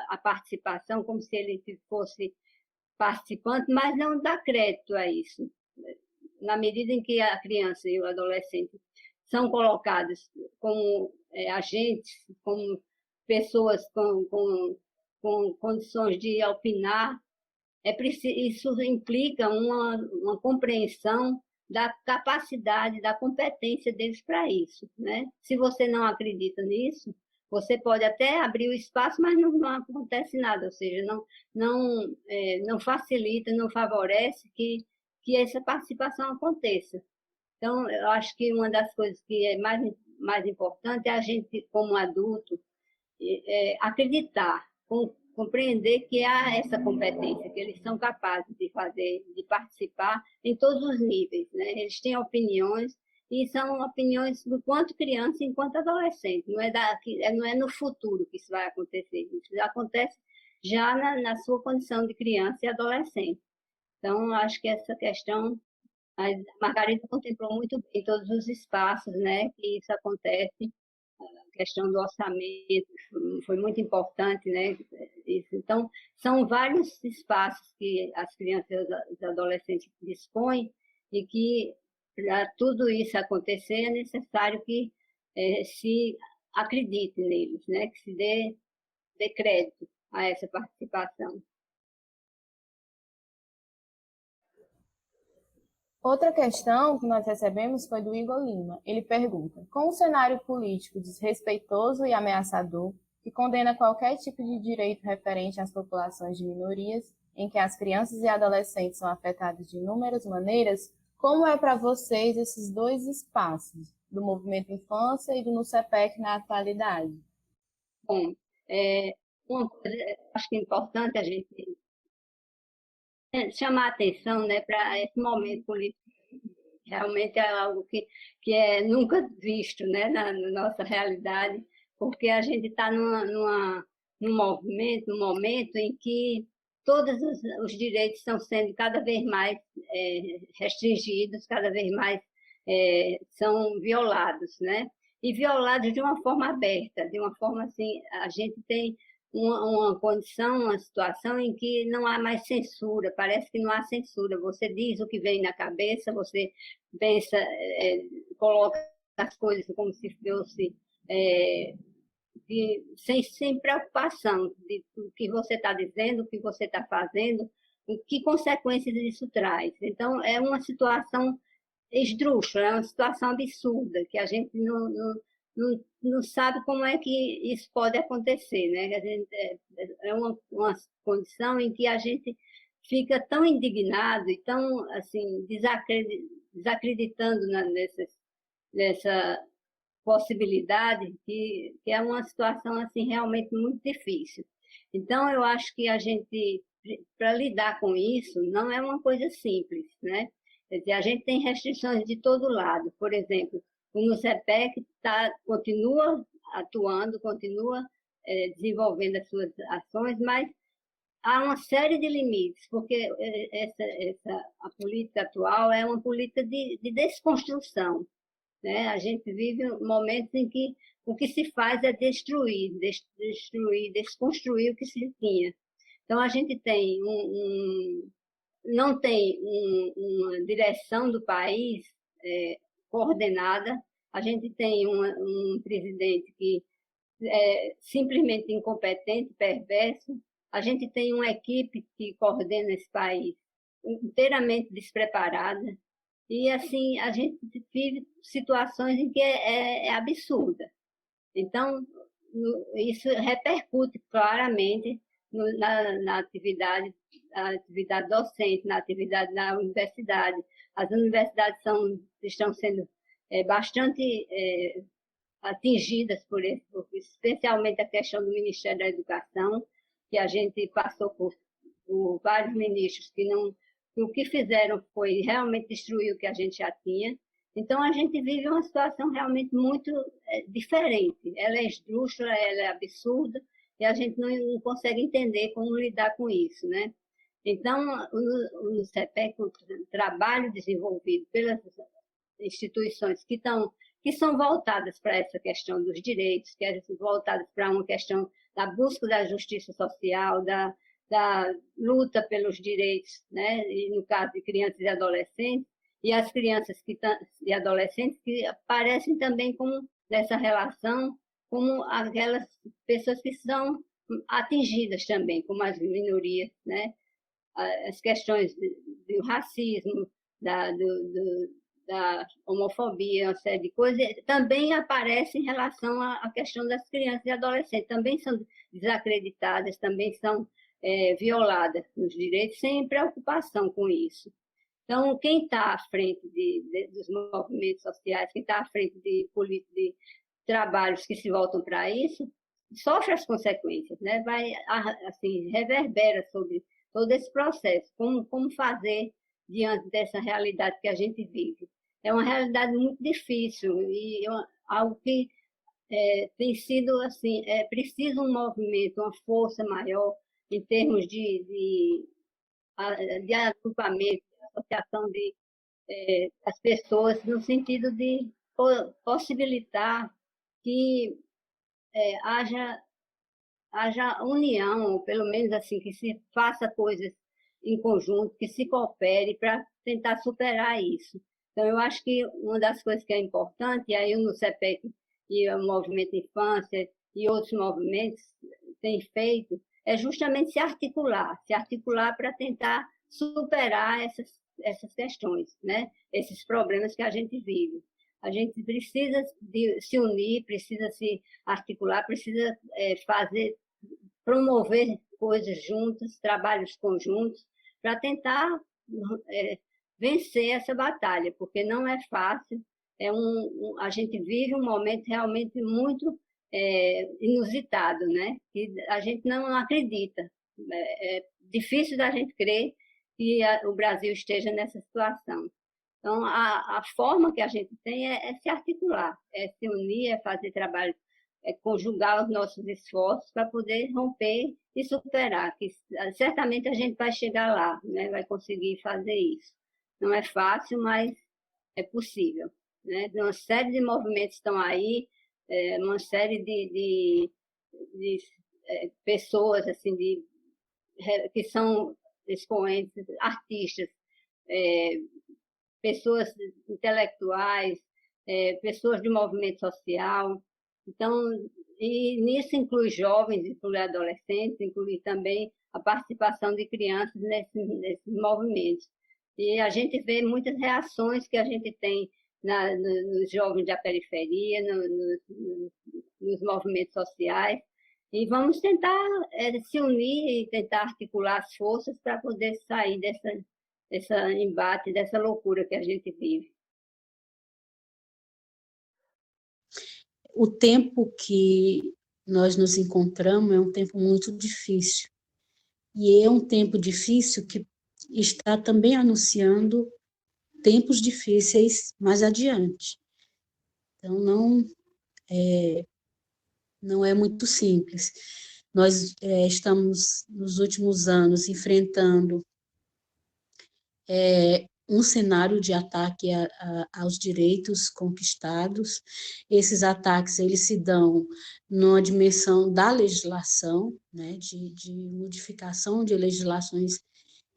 a participação como se ele fosse participante, mas não dá crédito a isso. Na medida em que a criança e o adolescente são colocados como agentes, como pessoas com condições de opinar, isso implica uma compreensão da capacidade, da competência deles para isso, né? Se você não acredita nisso, você pode até abrir o espaço, mas não acontece nada, ou seja, não facilita, não favorece que essa participação aconteça. Então, eu acho que uma das coisas que é mais importante é a gente, como adulto, acreditar, compreender que há essa competência, que eles são capazes de fazer, de participar em todos os níveis, né? Eles têm opiniões, e são opiniões do quanto criança enquanto adolescente. Não é no futuro que isso vai acontecer, isso acontece já na sua condição de criança e adolescente. Então, acho que essa questão, a Margarida contemplou muito bem todos os espaços, né, que isso acontece. A questão do orçamento foi muito importante, né? Isso. Então, são vários espaços que as crianças e os adolescentes dispõem e que, para tudo isso acontecer, é necessário que se acredite neles, né? Que se dê crédito a essa participação. Outra questão que nós recebemos foi do Igor Lima. Ele pergunta: com um cenário político desrespeitoso e ameaçador, que condena qualquer tipo de direito referente às populações de minorias, em que as crianças e adolescentes são afetadas de inúmeras maneiras, como é para vocês esses dois espaços, do Movimento Infância e do NUCEPEC na atualidade? Bom, uma coisa, acho que é importante a gente chamar a atenção, né, para esse momento político. Realmente é algo que é nunca visto, né, na nossa realidade, porque a gente está num momento em que todos os direitos estão sendo cada vez mais restringidos, cada vez mais são violados, né? E violados de uma forma aberta, de uma forma assim, a gente tem uma condição, uma situação em que não há mais censura, parece que não há censura. Você diz o que vem na cabeça, você pensa, coloca as coisas como se fosse sem preocupação do que você está dizendo, o que você está fazendo, que consequências isso traz. Então, é uma situação esdrúxula, é uma situação absurda, que a gente não sabe como é que isso pode acontecer, né? A gente, é uma condição em que a gente fica tão indignado e tão assim desacreditando nessa possibilidade que é uma situação assim realmente muito difícil. Então eu acho que a gente, para lidar com isso, não é uma coisa simples, né? Quer dizer, a gente tem restrições de todo lado. Por exemplo, o NUCEPEC continua atuando, continua desenvolvendo as suas ações, mas há uma série de limites, porque a política atual é uma política de desconstrução, né? A gente vive momentos em que o que se faz é destruir, desconstruir o que se tinha. Então, a gente tem não tem uma direção do país coordenada, a gente tem um presidente que é simplesmente incompetente, perverso, a gente tem uma equipe que coordena esse país inteiramente despreparada, e assim a gente vive situações em que é absurda. Então, isso repercute claramente na atividade docente, na atividade na universidade. As universidades estão sendo bastante atingidas por isso, especialmente a questão do Ministério da Educação, que a gente passou por vários ministros que não, o que fizeram foi realmente destruir o que a gente já tinha. Então, a gente vive uma situação realmente muito diferente. Ela é esdrúxula, ela é absurda, e a gente não consegue entender como lidar com isso, né? Então, o CEPEC, o trabalho desenvolvido pelas instituições que são voltadas para essa questão dos direitos, que são voltadas para uma questão da busca da justiça social, da luta pelos direitos, né? E no caso de crianças e adolescentes, e as crianças e adolescentes que aparecem também como nessa relação, como aquelas pessoas que são atingidas também, como as minorias, né? As questões do racismo, da homofobia, uma série de coisas, também aparecem em relação à questão das crianças e adolescentes, também são desacreditadas, também são violadas nos direitos, sem preocupação com isso. Então, quem está à frente dos movimentos sociais, quem está à frente de trabalhos que se voltam para isso, sofre as consequências, né? Vai, assim, reverbera sobre todo esse processo, como fazer diante dessa realidade que a gente vive. É uma realidade muito difícil e algo que tem sido assim, preciso um movimento, uma força maior em termos de agrupamento, de associação das pessoas, no sentido de possibilitar que haja união, ou pelo menos assim, que se faça coisas em conjunto, que se coopere para tentar superar isso. Então, eu acho que uma das coisas que é importante, e aí o NUCEPEC e o Movimento Infância e outros movimentos têm feito, é justamente se articular para tentar superar essas questões, né? Esses problemas que a gente vive. A gente precisa se unir, precisa se articular, precisa promover coisas juntas, trabalhos conjuntos, para tentar vencer essa batalha, porque não é fácil. A gente vive um momento realmente muito inusitado, né? Que a gente não acredita. É difícil da gente crer que o Brasil esteja nessa situação. Então, a forma que a gente tem é se articular, é se unir, é fazer trabalho, é conjugar os nossos esforços para poder romper e superar, que certamente a gente vai chegar lá, né? Vai conseguir fazer isso. Não é fácil, mas é possível, né? Uma série de movimentos estão aí, uma série de pessoas assim, que são expoentes, artistas, pessoas intelectuais, pessoas de movimento social. Então, E nisso inclui jovens, inclui adolescentes, inclui também a participação de crianças nesses movimentos. E a gente vê muitas reações que a gente tem nos jovens da periferia, nos movimentos sociais, e vamos tentar se unir e tentar articular as forças para poder sair dessa embate, dessa loucura que a gente vive. O tempo que nós nos encontramos é um tempo muito difícil. E é um tempo difícil que está também anunciando tempos difíceis mais adiante. Então, não é muito simples. Nós estamos, nos últimos anos, enfrentando um cenário de ataque aos direitos conquistados. Esses ataques eles se dão numa dimensão da legislação, né, de modificação de legislações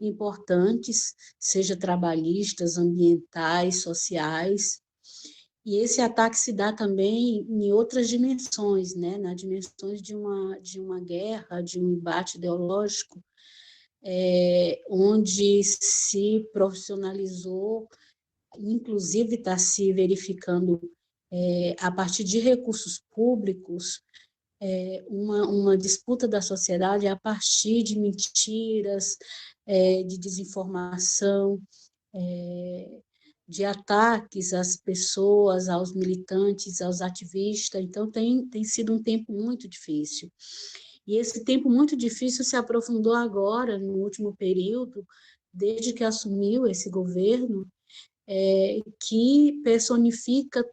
importantes, seja trabalhistas, ambientais, sociais. E esse ataque se dá também em outras dimensões, né, nas dimensões de uma guerra, de um embate ideológico, onde se profissionalizou, inclusive está se verificando, a partir de recursos públicos, uma disputa da sociedade a partir de mentiras, de desinformação, de ataques às pessoas, aos militantes, aos ativistas. Então, tem sido um tempo muito difícil. E esse tempo muito difícil se aprofundou agora, no último período, desde que assumiu esse governo, que personifica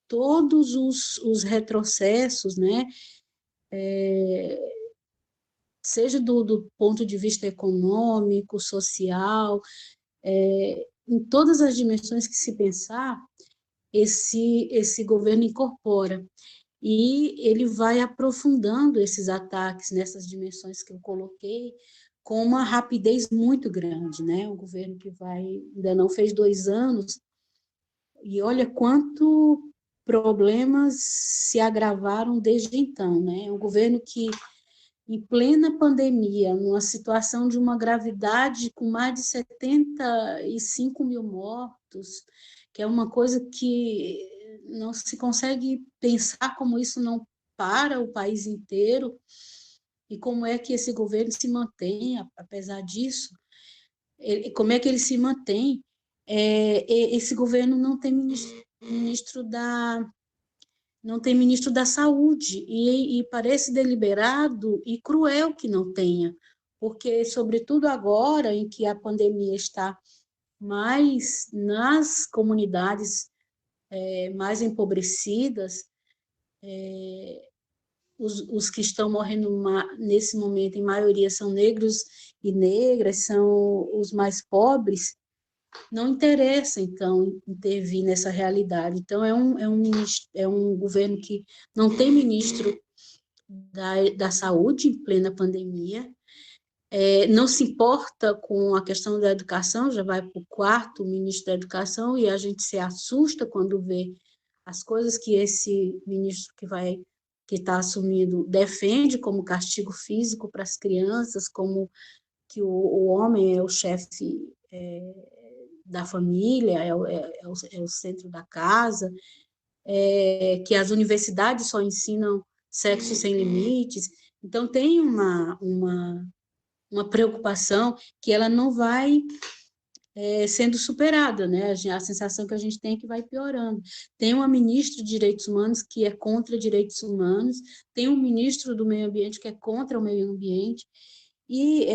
todos os retrocessos, né? Seja do ponto de vista econômico, social, em todas as dimensões que se pensar, esse governo incorpora. E ele vai aprofundando esses ataques nessas dimensões que eu coloquei, com uma rapidez muito grande, né? Um governo que ainda não fez 2 anos, e olha quanto problemas se agravaram desde então, né? Um governo que, em plena pandemia, numa situação de uma gravidade com mais de 75 mil mortos, que é uma coisa que não se consegue pensar como isso não para o país inteiro, e como é que esse governo se mantém, apesar disso, como é que ele se mantém. Esse governo não tem ministro da Saúde, e parece deliberado e cruel que não tenha, porque, sobretudo agora, em que a pandemia está mais nas comunidades mais empobrecidas, os que estão morrendo nesse momento, em maioria, são negros e negras, são os mais pobres. Não interessa, então, intervir nessa realidade. Então, é um governo que não tem ministro da saúde em plena pandemia, não se importa com a questão da educação, já vai para o 4º ministro da educação, e a gente se assusta quando vê as coisas que esse ministro que está assumindo defende, como castigo físico para as crianças, como que o homem é o chefe da família, é o centro da casa, que as universidades só ensinam sexo sem limites. Então, tem uma preocupação que ela não vai sendo superada, né? A sensação que a gente tem é que vai piorando. Tem uma ministra de Direitos Humanos que é contra direitos humanos, tem um ministro do Meio Ambiente que é contra o meio ambiente, e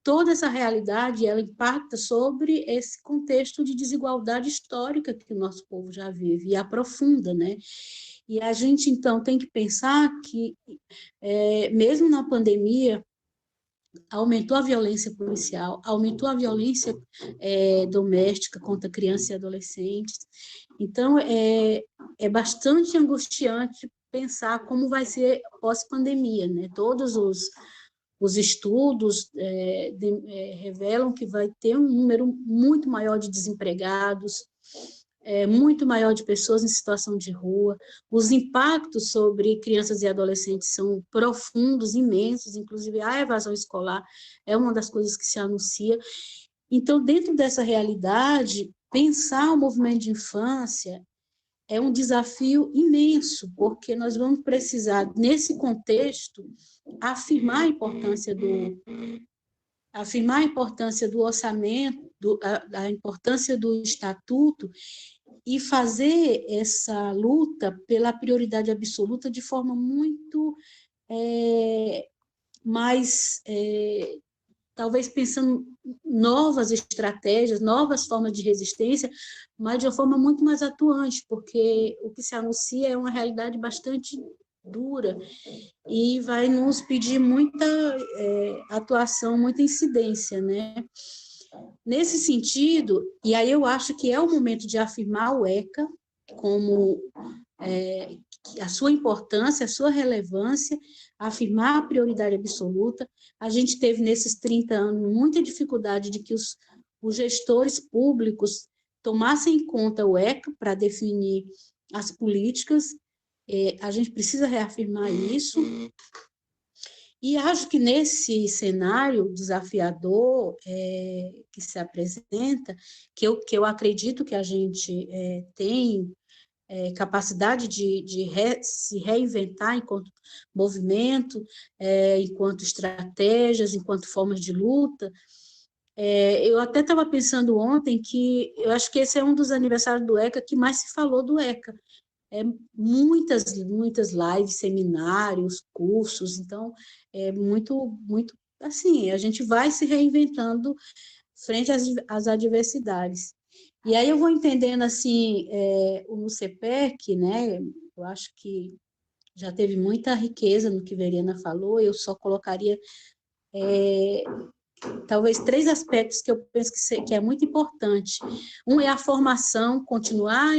toda essa realidade, ela impacta sobre esse contexto de desigualdade histórica que o nosso povo já vive, e aprofunda, né? E a gente, então, tem que pensar que, mesmo na pandemia, aumentou a violência policial, aumentou a violência doméstica contra crianças e adolescentes. Então, é bastante angustiante pensar como vai ser pós-pandemia, né? Todos os estudos revelam que vai ter um número muito maior de desempregados, muito maior de pessoas em situação de rua. Os impactos sobre crianças e adolescentes são profundos, imensos, inclusive a evasão escolar é uma das coisas que se anuncia. Então, dentro dessa realidade, pensar o movimento de infância é um desafio imenso, porque nós vamos precisar, nesse contexto, afirmar a importância do orçamento, a importância do estatuto, e fazer essa luta pela prioridade absoluta de forma muito mais, talvez pensando novas estratégias, novas formas de resistência, mas de uma forma muito mais atuante, porque o que se anuncia é uma realidade bastante dura e vai nos pedir muita atuação, muita incidência, né? Nesse sentido, e aí eu acho que é o momento de afirmar o ECA como a sua importância, a sua relevância, afirmar a prioridade absoluta. A gente teve nesses 30 anos muita dificuldade de que os gestores públicos tomassem em conta o ECA para definir as políticas. A gente precisa reafirmar isso. E acho que nesse cenário desafiador que se apresenta, que eu acredito que a gente tem capacidade de se reinventar enquanto movimento, enquanto estratégias, enquanto formas de luta. Eu até estava pensando ontem que eu acho que esse é um dos aniversários do ECA que mais se falou do ECA. Muitas lives, seminários, cursos, então é muito assim, a gente vai se reinventando frente às adversidades. E aí eu vou entendendo assim, o NUCEPEC, né, eu acho que já teve muita riqueza no que Veriana falou, eu só colocaria talvez 3 aspectos que eu penso que é muito importante. Um é a formação, continuar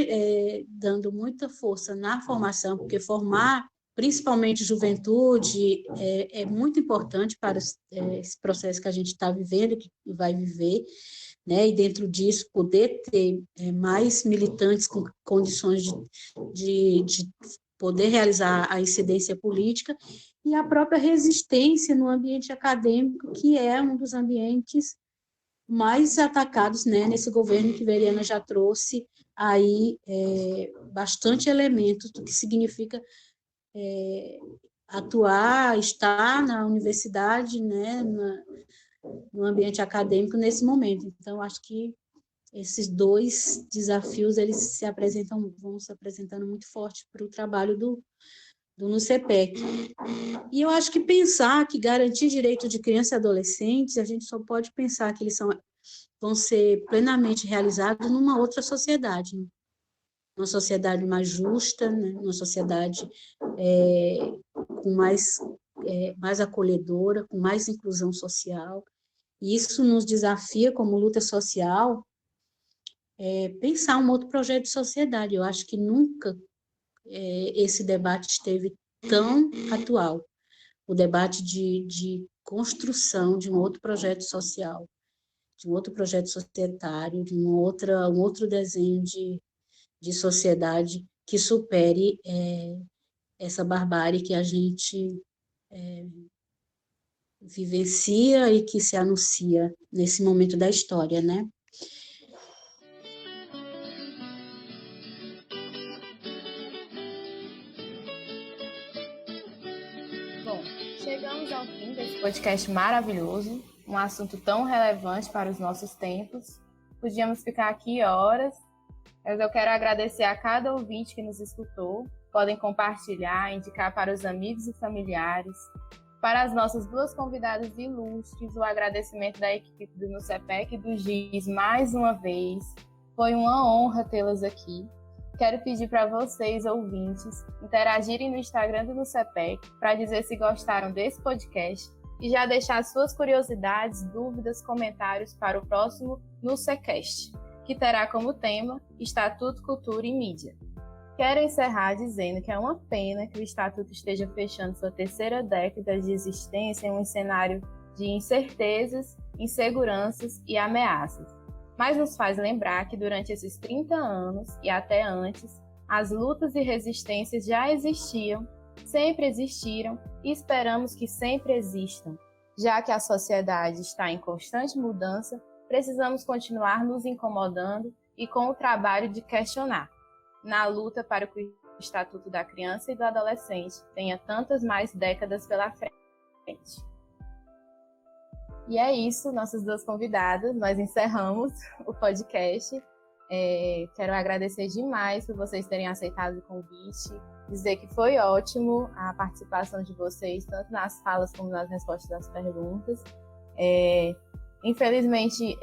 dando muita força na formação, porque formar, principalmente juventude, é muito importante para esse processo que a gente está vivendo, que vai viver, né? E dentro disso, poder ter mais militantes com condições de poder realizar a incidência política, e a própria resistência no ambiente acadêmico, que é um dos ambientes mais atacados, né, nesse governo que Veriana já trouxe aí bastante elementos do que significa atuar, estar na universidade, né, no ambiente acadêmico nesse momento. Então, acho que esses 2 desafios, eles vão se apresentando muito forte para o trabalho do NUCEPEC. E eu acho que pensar que garantir direito de crianças e adolescentes, a gente só pode pensar que eles vão ser plenamente realizados numa outra sociedade, né? Uma sociedade mais justa, né? Uma sociedade com mais acolhedora, com mais inclusão social. E isso nos desafia, como luta social, pensar um outro projeto de sociedade. Eu acho que nunca esse debate esteve tão atual. O debate de construção de um outro projeto social, de um outro projeto societário, de um outro desenho de sociedade que supere essa barbárie que a gente vivencia e que se anuncia nesse momento da história, né? Bom, chegamos ao fim desse podcast maravilhoso, um assunto tão relevante para os nossos tempos. Podíamos ficar aqui horas, mas eu quero agradecer a cada ouvinte que nos escutou. Podem compartilhar, indicar para os amigos e familiares. Para as nossas 2 convidadas ilustres, o agradecimento da equipe do NUCEPEC e do GIS mais uma vez. Foi uma honra tê-las aqui. Quero pedir para vocês, ouvintes, interagirem no Instagram do NUCEPEC para dizer se gostaram desse podcast e já deixar suas curiosidades, dúvidas, comentários para o próximo NUCECast, que terá como tema Estatuto, Cultura e Mídia. Quero encerrar dizendo que é uma pena que o Estatuto esteja fechando sua 3ª década de existência em um cenário de incertezas, inseguranças e ameaças. mas nos faz lembrar que durante esses 30 anos e até antes, as lutas e resistências já existiam, sempre existiram e esperamos que sempre existam. Já que a sociedade está em constante mudança, precisamos continuar nos incomodando e com o trabalho de questionar, na luta para que o Estatuto da Criança e do Adolescente tenha tantas mais décadas pela frente. E é isso, nossas duas convidadas, nós encerramos o podcast. Quero agradecer demais por vocês terem aceitado o convite, dizer que foi ótimo a participação de vocês, tanto nas falas como nas respostas das perguntas. Infelizmente,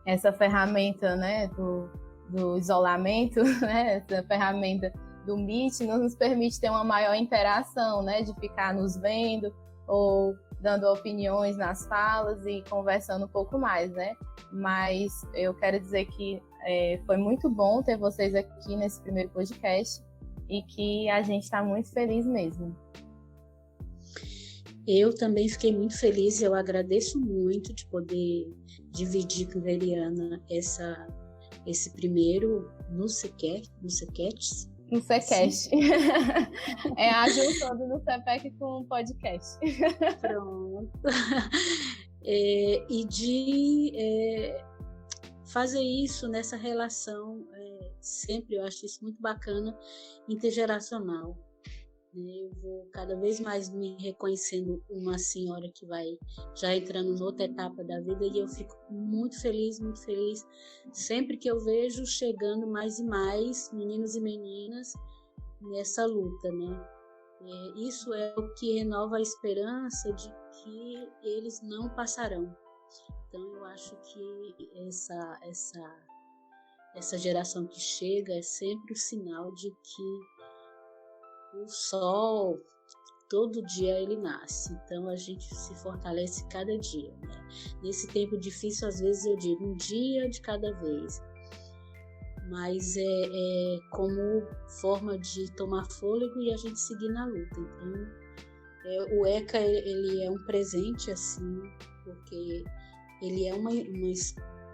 essa ferramenta, né, do isolamento, né, essa ferramenta do Meet não nos permite ter uma maior interação, né, de ficar nos vendo ou dando opiniões nas falas e conversando um pouco mais, né? Mas eu quero dizer que foi muito bom ter vocês aqui nesse primeiro podcast e que a gente está muito feliz mesmo. Eu também fiquei muito feliz, eu agradeço muito de poder dividir com a Veriana esse primeiro no Sequest. No Sequest. É a junção do CPEC com o podcast. Pronto. E de fazer isso nessa relação, sempre eu acho isso muito bacana, intergeracional. Eu vou cada vez mais me reconhecendo uma senhora que vai já entrando em outra etapa da vida e eu fico muito feliz, sempre que eu vejo chegando mais e mais meninos e meninas nessa luta, né? Isso é o que renova a esperança de que eles não passarão. Então eu acho que essa geração que chega é sempre o sinal de que o sol, todo dia ele nasce, então a gente se fortalece cada dia, né? Nesse tempo difícil, às vezes eu digo um dia de cada vez, mas é como forma de tomar fôlego e a gente seguir na luta. Então, o ECA ele é um presente, assim, porque ele é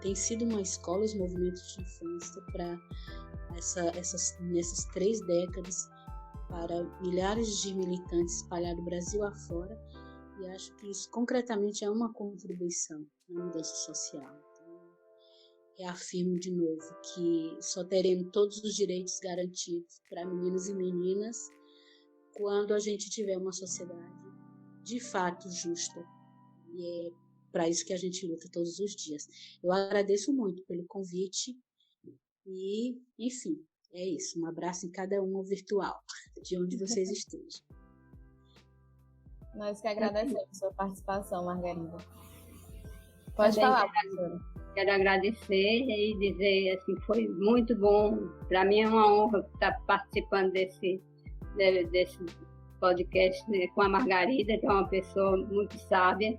tem sido uma escola, os movimentos de infância, para nessas 3 décadas, para milhares de militantes espalhados no Brasil afora, e acho que isso concretamente é uma contribuição na mudança social. Então, reafirmo de novo que só teremos todos os direitos garantidos para meninos e meninas quando a gente tiver uma sociedade de fato justa, e é para isso que a gente luta todos os dias. Eu agradeço muito pelo convite e, enfim, é isso, um abraço em cada um virtual, de onde vocês estejam. Nós que agradecemos a sua participação, Margarida. Pode falar, professora. Quero agradecer e dizer assim, foi muito bom. Para mim é uma honra estar participando desse podcast, né, com a Margarida, que é uma pessoa muito sábia,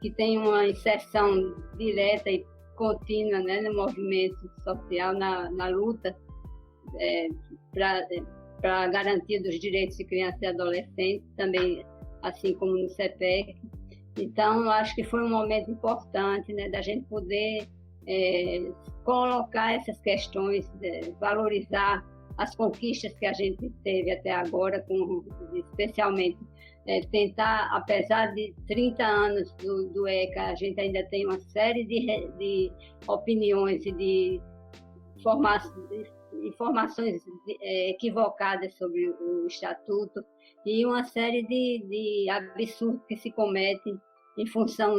que tem uma inserção direta e contínua, né, no movimento social, na luta para a garantia dos direitos de criança e adolescente, também assim como no CPEC. Então, eu acho que foi um momento importante, né, da gente poder colocar essas questões, valorizar as conquistas que a gente teve até agora, especialmente tentar, apesar de 30 anos do ECA, a gente ainda tem uma série de opiniões e de informações equivocadas sobre o Estatuto e uma série de absurdos que se cometem em função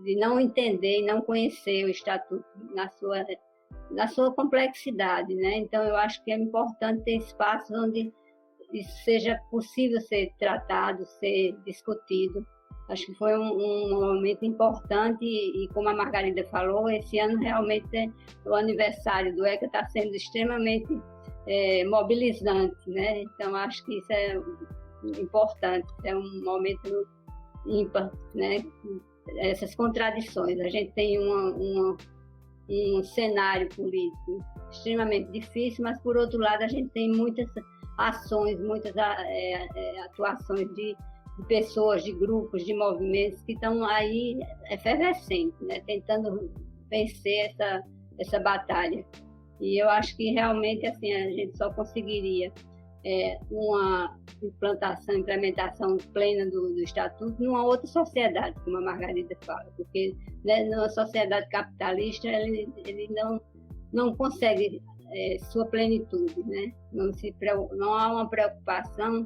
de não entender e não conhecer o Estatuto na sua complexidade, né? Então, eu acho que é importante ter espaços onde isso seja possível ser tratado, ser discutido. Acho que foi um momento importante e, como a Margarida falou, esse ano realmente o aniversário do ECA está sendo extremamente mobilizante, né? Então, acho que isso é importante, é um momento ímpar, né? Essas contradições. A gente tem um cenário político extremamente difícil, mas, por outro lado, a gente tem muitas ações, muitas atuações de pessoas, de grupos, de movimentos que estão aí efervescentes, né? Tentando vencer essa batalha. E eu acho que realmente assim, a gente só conseguiria uma implementação plena do Estatuto numa outra sociedade, como a Margarida fala, porque, né, numa sociedade capitalista ele não consegue sua plenitude, né? Não há uma preocupação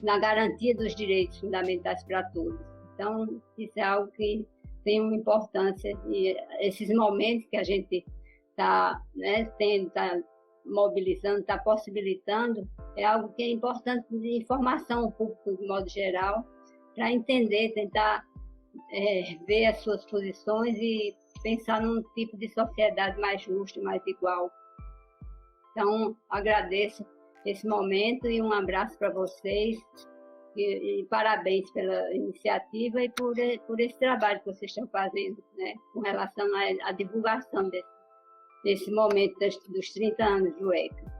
na garantia dos direitos fundamentais para todos. Então, isso é algo que tem uma importância, e esses momentos que a gente está, né, está mobilizando, está possibilitando, é algo que é importante de informação ao público de modo geral, para entender, tentar ver as suas posições e pensar num tipo de sociedade mais justa, mais igual. Então, agradeço esse momento e um abraço para vocês e parabéns pela iniciativa e por esse trabalho que vocês estão fazendo, né, com relação à divulgação desse momento dos 30 anos do ECA.